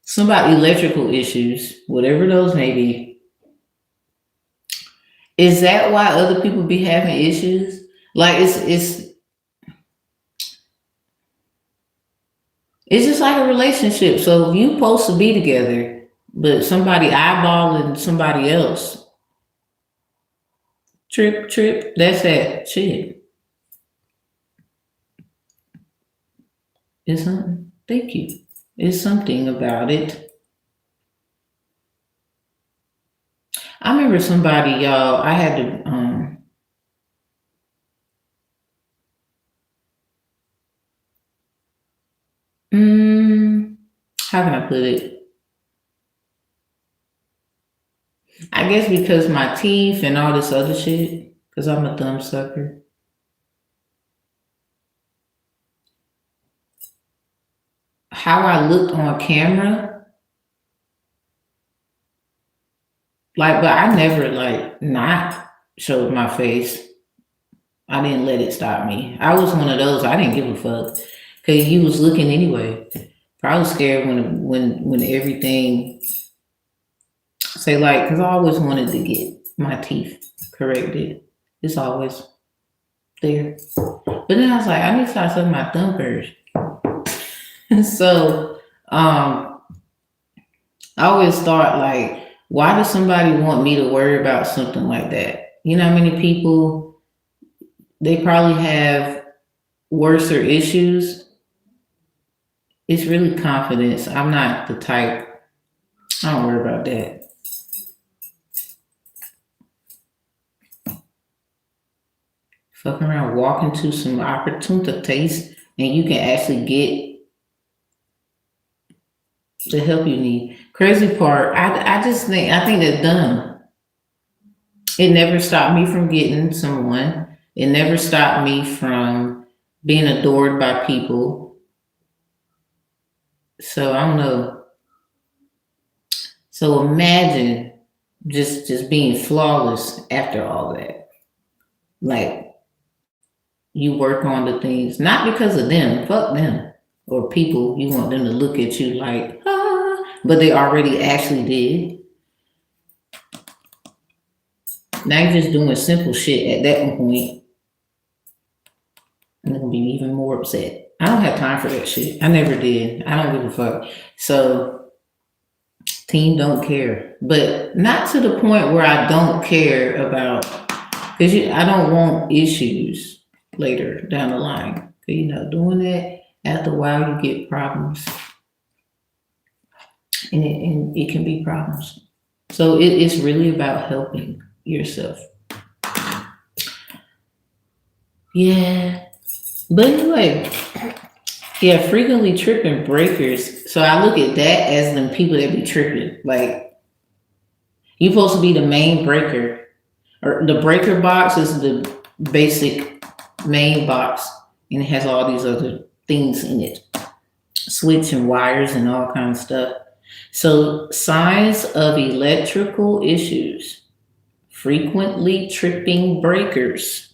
somebody electrical issues, whatever those may be, is that why other people be having issues? Like it's just like a relationship. So if you supposed to be together, but somebody eyeballing somebody else, trip, that's that shit. It's something. Thank you. It's something about it. I remember somebody, y'all. I had to. How can I put it? I guess because my teeth and all this other shit, because I'm a thumb sucker. How I looked on camera, like, but I never like not showed my face. I didn't let it stop me. I was one of those. I didn't give a fuck because you was looking anyway. Probably scared when everything say like because I always wanted to get my teeth corrected. It's always there. But then I was like, I need to start sucking my thumb first. So I always thought like, why does somebody want me to worry about something like that? You know how many people they probably have worser issues. It's really confidence. I'm not the type. I don't worry about that. Fuck around, walk into some opportunities, and you can actually get the help you need. Crazy part, I just think that's dumb. It never stopped me from getting someone. It never stopped me from being adored by people. So I don't know. So imagine just being flawless after all that. Like you work on the things not because of them, fuck them or people. You want them to look at you like but they already actually did. Now you're just doing simple shit at that point. I'm gonna be even more upset. I don't have time for that shit. I never did. I don't give a fuck. So team don't care, but not to the point where I don't care about because I don't want issues later down the line. You know, doing that after a while you get problems, and it can be problems. So it's really about helping yourself. Yeah, but anyway, yeah, frequently tripping breakers. So I look at that as the people that be tripping. Like you're supposed to be the main breaker, or the breaker box is the basic main box, and it has all these other things in it, switch and wires and all kinds of stuff. So signs of electrical issues: frequently tripping breakers.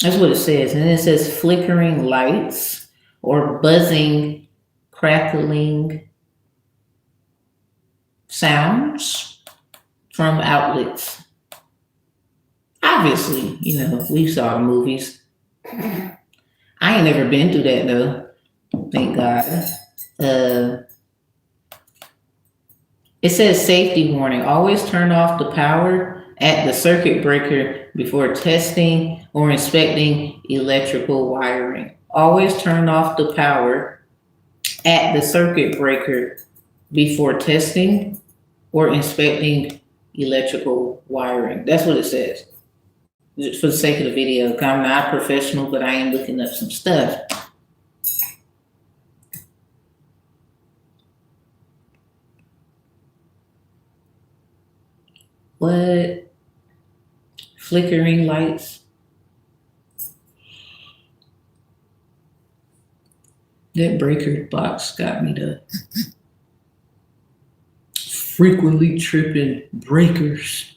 That's what it says. And it says flickering lights or buzzing, crackling sounds from outlets. Obviously, you know, we saw the movies. I ain't never been through that though. Thank God. It says safety warning. Always turn off the power at the circuit breaker before testing or inspecting electrical wiring. Always turn off the power at the circuit breaker before testing or inspecting electrical wiring. That's what it says. Just for the sake of the video, I'm not a professional, but I am looking up some stuff. What? Flickering lights. That breaker box got me to frequently tripping breakers.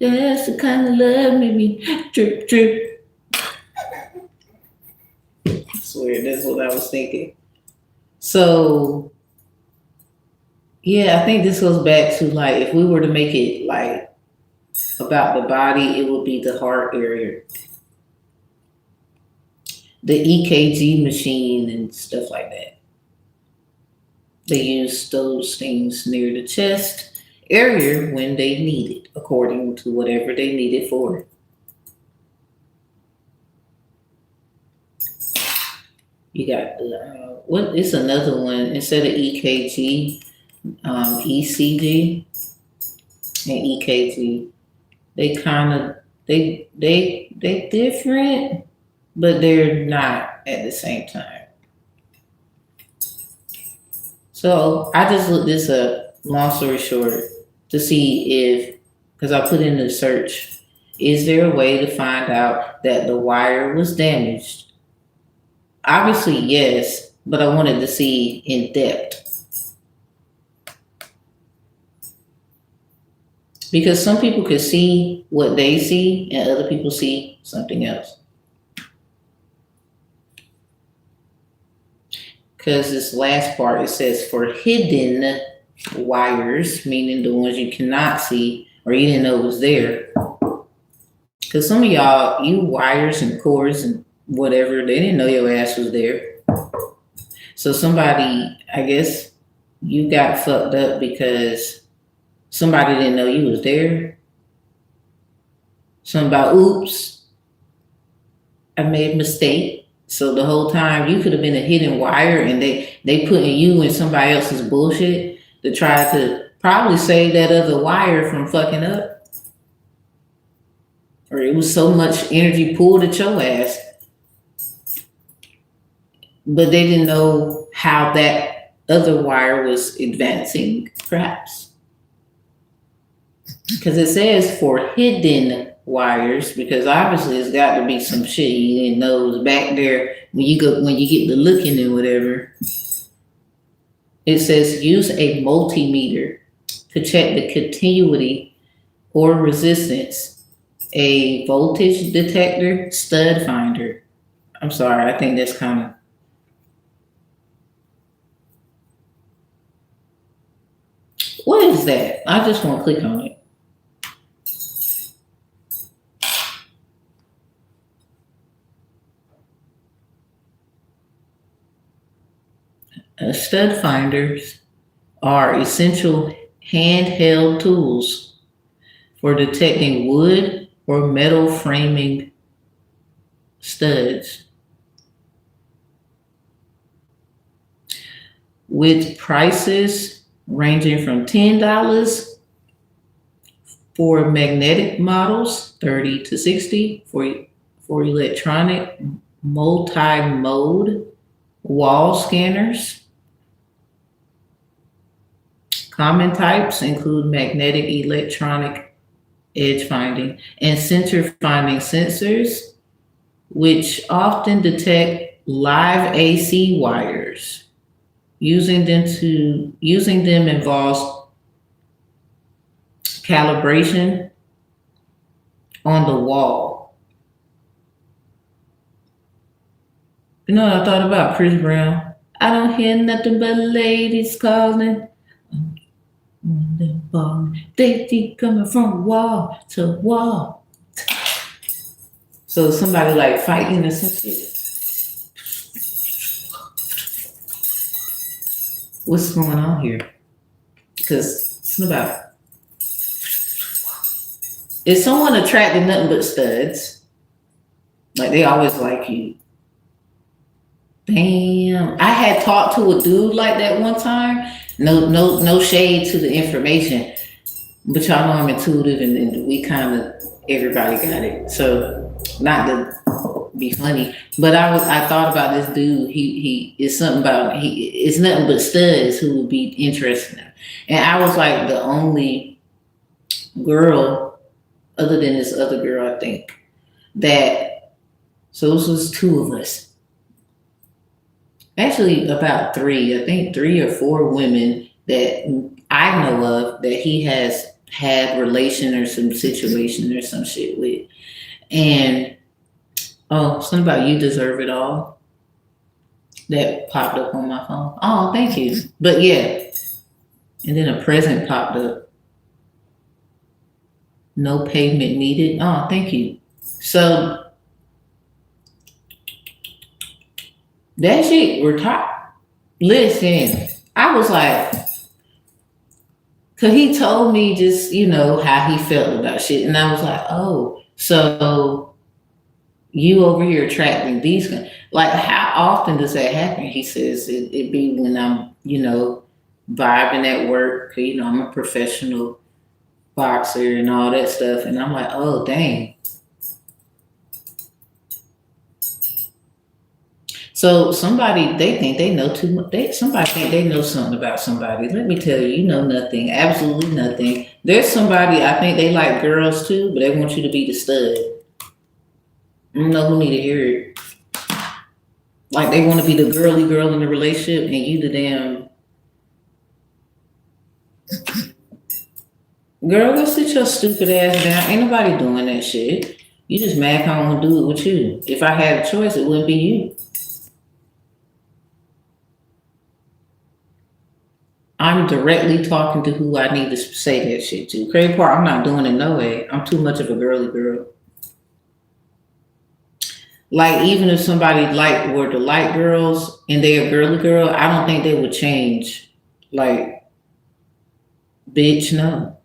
That's the kind of love made me trip, trip. I swear, that's what I was thinking. So, yeah, I think this goes back to like if we were to make it like about the body, it would be the heart area, the EKG machine and stuff like that. They use those things near the chest area when they need it, according to whatever they need it for. You got what is another one instead of EKG, ECG and EKG. They kind of they different, but they're not at the same time. So I just looked this up. long story short, to see if, because I put in the search, is there a way to find out that the wire was damaged? Obviously, yes, but I wanted to see in depth. Because some people could see what they see and other people see something else. Because this last part, it says for hidden wires, meaning the ones you cannot see or you didn't know was there. Because some of y'all, you wires and cords and whatever, they didn't know your ass was there. So somebody, I guess you got fucked up because somebody didn't know you was there. Something about, oops, I made a mistake. So the whole time you could have been a hidden wire and they putting you in somebody else's bullshit to try to probably save that other wire from fucking up. Or it was so much energy pulled at your ass. But they didn't know how that other wire was advancing, perhaps. Because it says for hidden wires, because obviously it's got to be some shit you didn't know was back there when you get the looking and whatever. It says use a multimeter to check the continuity or resistance, a voltage detector, stud finder. I'm sorry, I think that's kind of. What is that? I just want to click on it. Stud finders are essential handheld tools for detecting wood or metal framing studs, with prices ranging from $10 for magnetic models, $30 to $60 for electronic multi-mode wall scanners. Common types include magnetic, electronic, edge finding, and center finding sensors, which often detect live AC wires. Using them involves calibration on the wall. You know what I thought about Chris Brown? I don't hear nothing but ladies calling. They keep coming from wall to wall. So somebody like fighting or some shit. What's going on here? Because it's about. Is someone attracted nothing but studs? Like they always like you. Damn. I had talked to a dude like that one time. No shade to the information. But y'all know I'm intuitive and we kind of everybody got it. So not to be funny, but I thought about this dude. He is something about it's nothing but studs who would be interested in him. And I was like the only girl other than this other girl, I think, that so this was two of us. Actually about three, I think 3 or 4 women that I know of that he has had relation or some situation or some shit with. And something about you deserve it all. That popped up on my phone. Oh, thank you. But yeah. And then a present popped up. No payment needed. Oh, thank you. So that shit were top. Listen, I was like, cause he told me just, how he felt about shit. And I was like, oh, so you over here attracting these guys. Like, how often does that happen? He says it be when I'm, vibing at work. I'm a professional boxer and all that stuff. And I'm like, oh, dang. So somebody, they think they know too much. Somebody think they know something about somebody. Let me tell you, you know nothing, absolutely nothing. There's somebody, I think they like girls too, but they want you to be the stud. I don't know who need to hear it. Like they want to be the girly girl in the relationship, and you the damn girl. Go sit your stupid ass down. Ain't nobody doing that shit. You just mad I don't do it with you. If I had a choice, it wouldn't be you. I'm directly talking to who I need to say that shit to. Crazy part, I'm not doing it no way. I'm too much of a girly girl. Like even if somebody were to like girls and they're a girly girl, I don't think they would change. Like, bitch, no.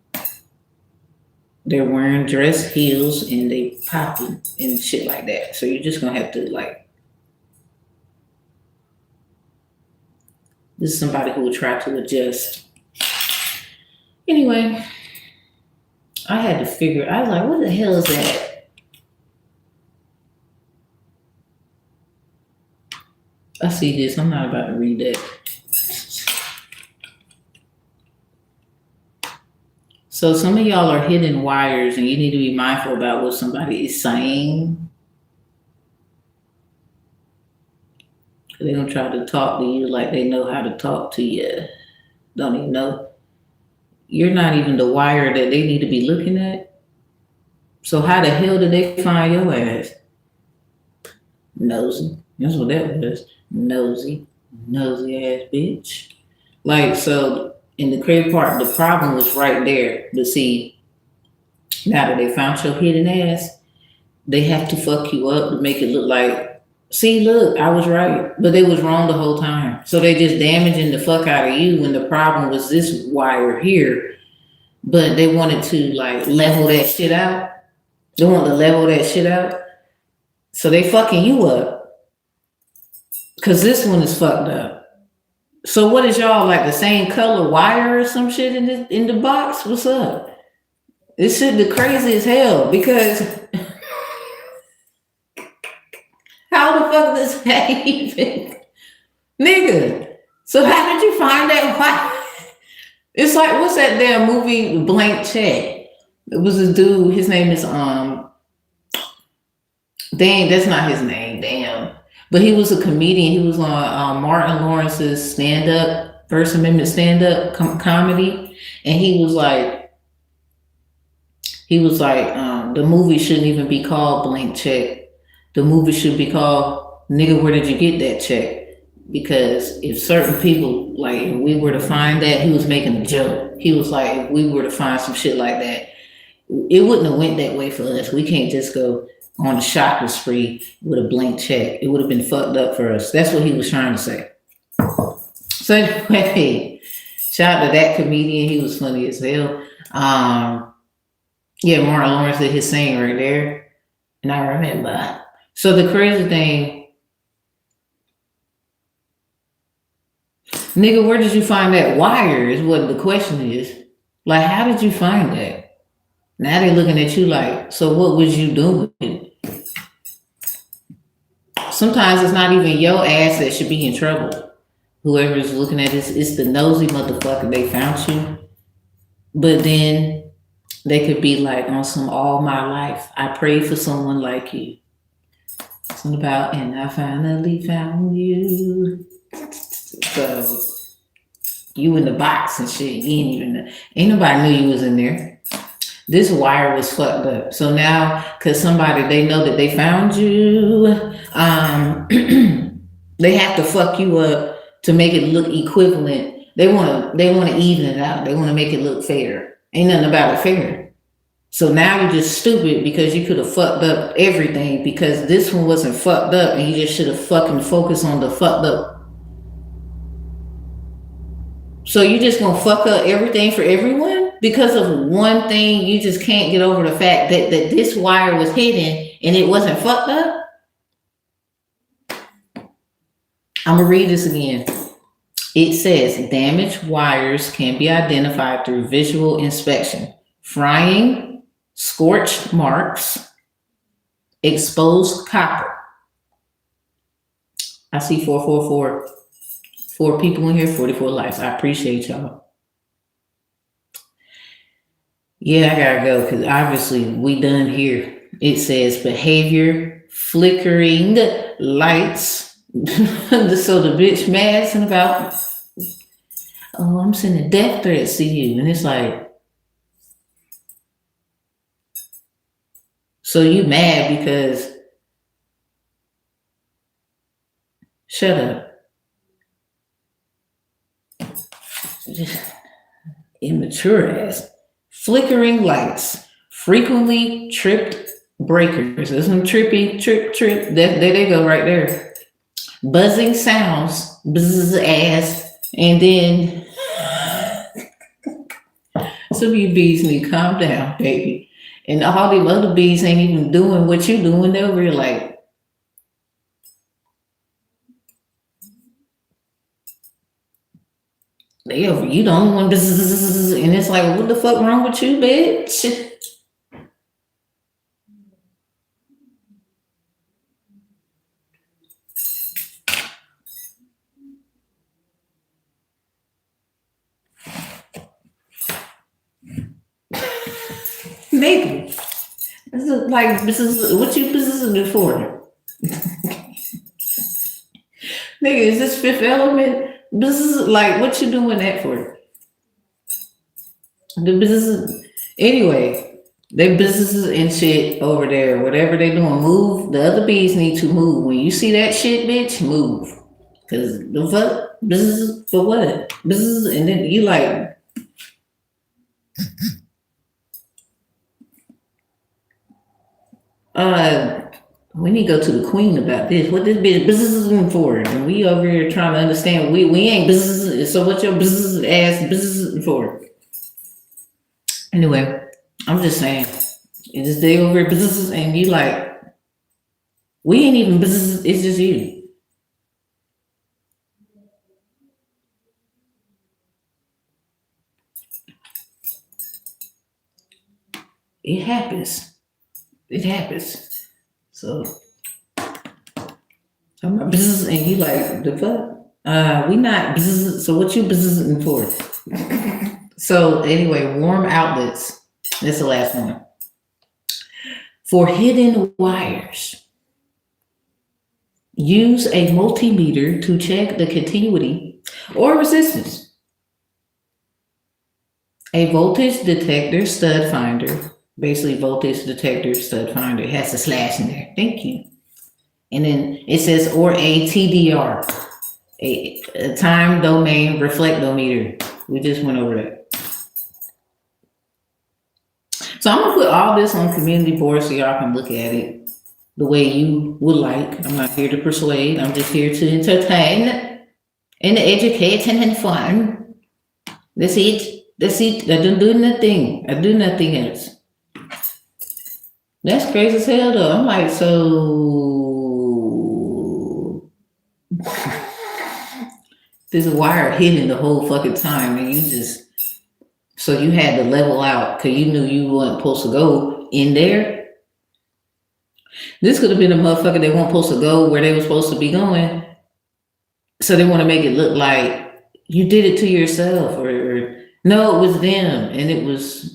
They're wearing dress heels and they popping and shit like that. So you're just gonna have to like. This is somebody who will try to adjust. Anyway, I had to figure. I was like, what the hell is that? I see this. I'm not about to read that. So some of y'all are hidden wires and you need to be mindful about what somebody is saying. They're going to try to talk to you like they know how to talk to you. Don't even know. You're not even the wire that they need to be looking at. So how the hell did they find your ass? Nosy. That's what that was. Nosy ass bitch. Like, so in the crazy part, the problem was right there. But see, now that they found your hidden ass, they have to fuck you up to make it look like, see, look, I was right, but they was wrong the whole time. So they just damaging the fuck out of you when the problem was this wire here. But they wanted to like level that shit out. They want to level that shit out. So they fucking you up. Cause this one is fucked up. So what is y'all like the same color wire or some shit in the box? What's up? This shit be crazy as hell because how the fuck does that even nigga? So how did you find that wire? It's like what's that damn movie Blank Check? It was a dude, his name is dang, that's not his name, damn. But he was a comedian. He was on Martin Lawrence's stand-up, First Amendment stand-up comedy. And he was like, the movie shouldn't even be called Blank Check. The movie should be called Nigga, Where Did You Get That Check? Because if certain people, like, if we were to find that, he was making a joke. He was like, if we were to find some shit like that, it wouldn't have went that way for us. We can't just go on a shopping spree with a blank check. It would have been fucked up for us. That's what he was trying to say. So anyway, shout out to that comedian. He was funny as hell. Yeah, Martin Lawrence did his saying right there. And I remember. So the crazy thing, nigga, where did you find that wire is what the question is. Like, how did you find that? Now they're looking at you like, so what was you doing? Sometimes it's not even your ass that should be in trouble. Whoever's looking at this, it's the nosy motherfucker they found you. But then they could be like on some all my life. I prayed for someone like you. Something about, and I finally found you. So you in the box and shit. Ain't nobody knew you was in there. This wire was fucked up. So now, cause somebody, they know that they found you, they have to fuck you up to make it look equivalent. They want to even it out. They want to make it look fair. Ain't nothing about it fair. So now you're just stupid because you could have fucked up everything because this one wasn't fucked up and you just should have fucking focused on the fucked up. So you just gonna fuck up everything for everyone? Because of one thing, you just can't get over the fact that this wire was hidden and it wasn't fucked up? I'm gonna read this again. It says, damaged wires can be identified through visual inspection. Frying, scorched marks, exposed copper. I see 444. 4 people in here, 44 likes. I appreciate y'all. Yeah, I gotta go because obviously we done here. It says behavior, flickering lights. So the bitch mad and about, oh, I'm sending death threats to you. And it's like, so you mad because, shut up. Just immature ass. Flickering lights, frequently tripped breakers. There's some trippy, trip. There they go right there. Buzzing sounds, buzz ass, and then some of you bees need to calm down, baby. And all the other bees ain't even doing what you doing. They're over here like, they over, you the only one, and it's like, what the fuck wrong with you, bitch? Maybe. This is like, this is what you business for. Nigga, is this Fifth Element? This is like, what you doing that for? The business, anyway, they businesses and shit over there, whatever they doing, move. The other bees need to move. When you see that shit, bitch, move. Cause the fuck, business for what? Business, and then you like, we need to go to the queen about this. What this bitch business is for? And we over here trying to understand. We ain't business. So what your business ass business for? Anyway, I'm just saying. This day over here business, and you like, we ain't even business. It's just you. It happens. It happens. So I'm not business, and you like the fuck? We not business. So what you businessing for? So anyway, warm outlets. That's the last one. For hidden wires, use a multimeter to check the continuity or resistance. A voltage detector stud finder. Basically, voltage detector stud finder. It has a slash in there. Thank you. And then it says, or a TDR, a time domain reflectometer. We just went over that. So I'm gonna put all this on community board so y'all can look at it the way you would like. I'm not here to persuade. I'm just here to entertain and educate and fun. That's it. That's it. I don't do nothing. I do nothing else. That's crazy as hell though. I'm like, so there's a wire hidden the whole fucking time and you just, so you had to level out because you knew you weren't supposed to go in there. This could have been a motherfucker they weren't supposed to go where they were supposed to be going. So they want to make it look like you did it to yourself or no, it was them. And it was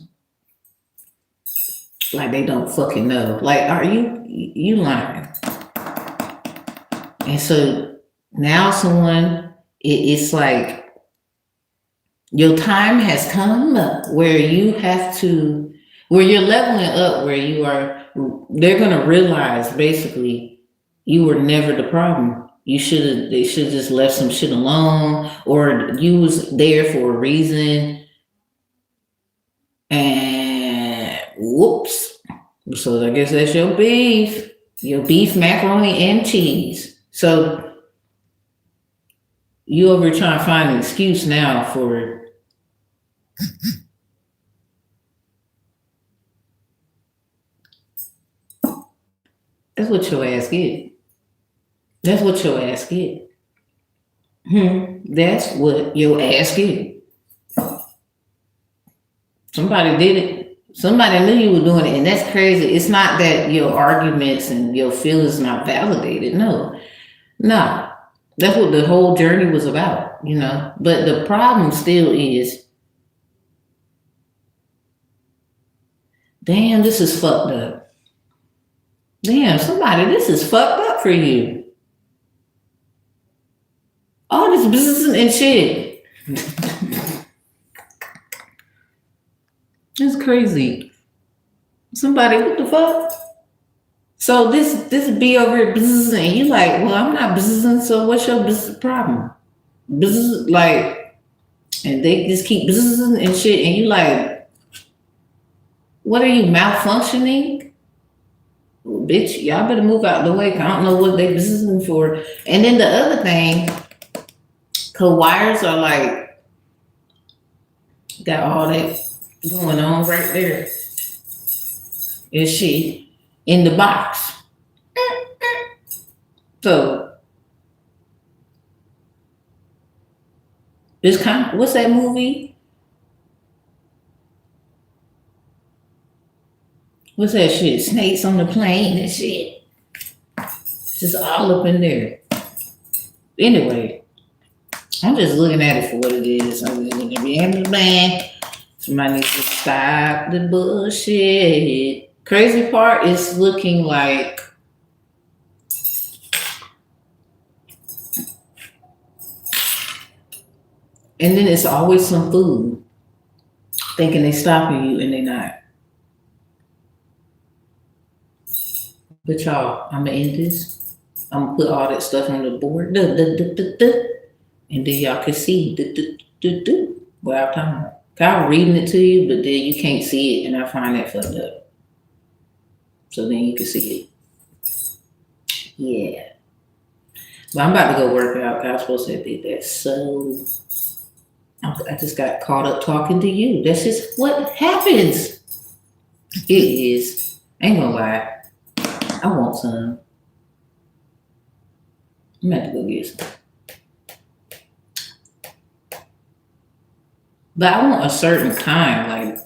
like they don't fucking know. Like, are you lying? And so now someone, it's like, your time has come where you have to, where you're leveling up, where you are, they're going to realize basically you were never the problem. They should have just left some shit alone or you was there for a reason and whoops. So I guess that's your beef, macaroni and cheese. So you over trying to find an excuse now for that's what your ass get. That's what your ass get. That's what your ass get. Somebody did it. Somebody knew you were doing it, and that's crazy. It's not that your arguments and your feelings not validated. No. That's what the whole journey was about, you know. But the problem still is, damn, this is fucked up. Damn, somebody, this is fucked up for you. All this business and shit. It's crazy. Somebody, what the fuck? So this be over here business and you like, well, I'm not business, so what's your business problem? Business like, and they just keep business and shit, and you like, what are you malfunctioning? Well, bitch, y'all better move out the way. 'Cause I don't know what they business for. And then the other thing, cause wires are like got all that going on right there. Is she in the box? So it's kind of, what's that movie? What's that shit? Snakes on the plane and shit. Just all up in there. Anyway, I'm just looking at it for what it is. I'm just looking at the man. Somebody needs to stop the bullshit. Crazy part is looking like and then it's always some food thinking they stopping you and they not. But y'all, I'm gonna end this. I'm gonna put all that stuff on the board. And then y'all can see what I'm talking about. I'm reading it to you, but then you can't see it, and I find that fucked up. So then you can see it. Yeah. But I'm about to go work out. I was supposed to have did that. So I just got caught up talking to you. That's just what happens. It is. Ain't gonna lie. I want some. I'm about to go get some. But I want a certain kind. Like,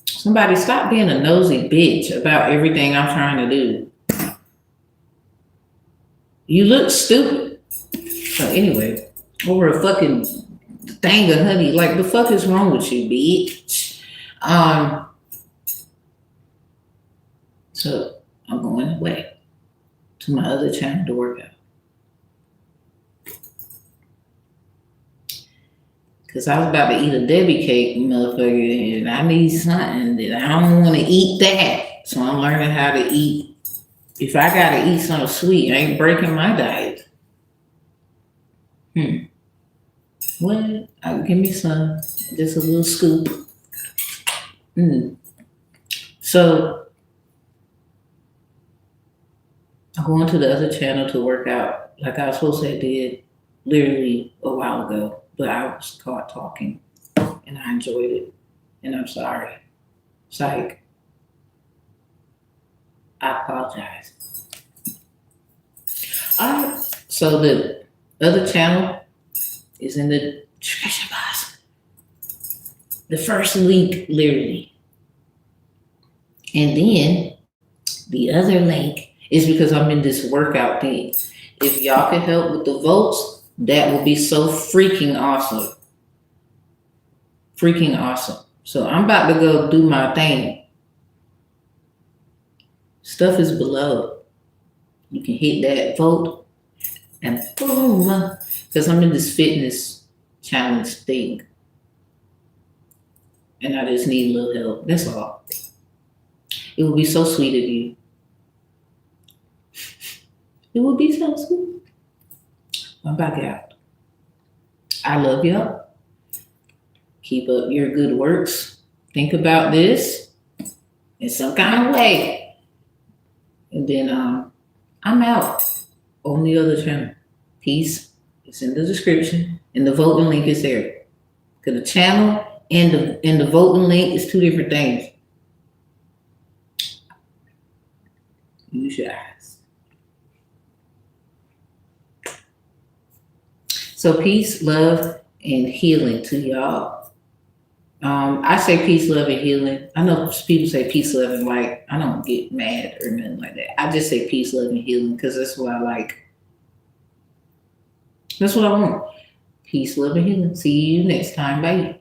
somebody stop being a nosy bitch about everything I'm trying to do. You look stupid. So anyway, over a fucking thing of honey. Like, the fuck is wrong with you, bitch? So I'm going away to my other channel to work out. Because I was about to eat a Debbie cake, motherfucker, and I need something that I don't want to eat that. So I'm learning how to eat. If I got to eat something sweet, I ain't breaking my diet. Well, give me some. Just a little scoop. So I'm going to the other channel to work out like I was supposed to have did literally a while ago. But I was caught talking and I enjoyed it. And I'm sorry. Psych. I apologize. All right. So the other channel is in the description box. The first link, literally. And then the other link is because I'm in this workout thing. If y'all can help with the votes, that will be so freaking awesome. Freaking awesome. So I'm about to go do my thing. Stuff is below. You can hit that vote and boom. Because I'm in this fitness challenge thing. And I just need a little help. That's all. It would be so sweet of you. It would be so sweet. I'm back out. I love y'all. Keep up your good works. Think about this in some kind of way. And then I'm out on the other channel. Peace. It's in the description. And the voting link is there. Because the channel and the voting link is two different things. Use your eyes. So peace, love, and healing to y'all. I say peace, love, and healing. I know people say peace, love, and like, I don't get mad or nothing like that. I just say peace, love, and healing because that's what I like. That's what I want. Peace, love, and healing. See you next time. Bye.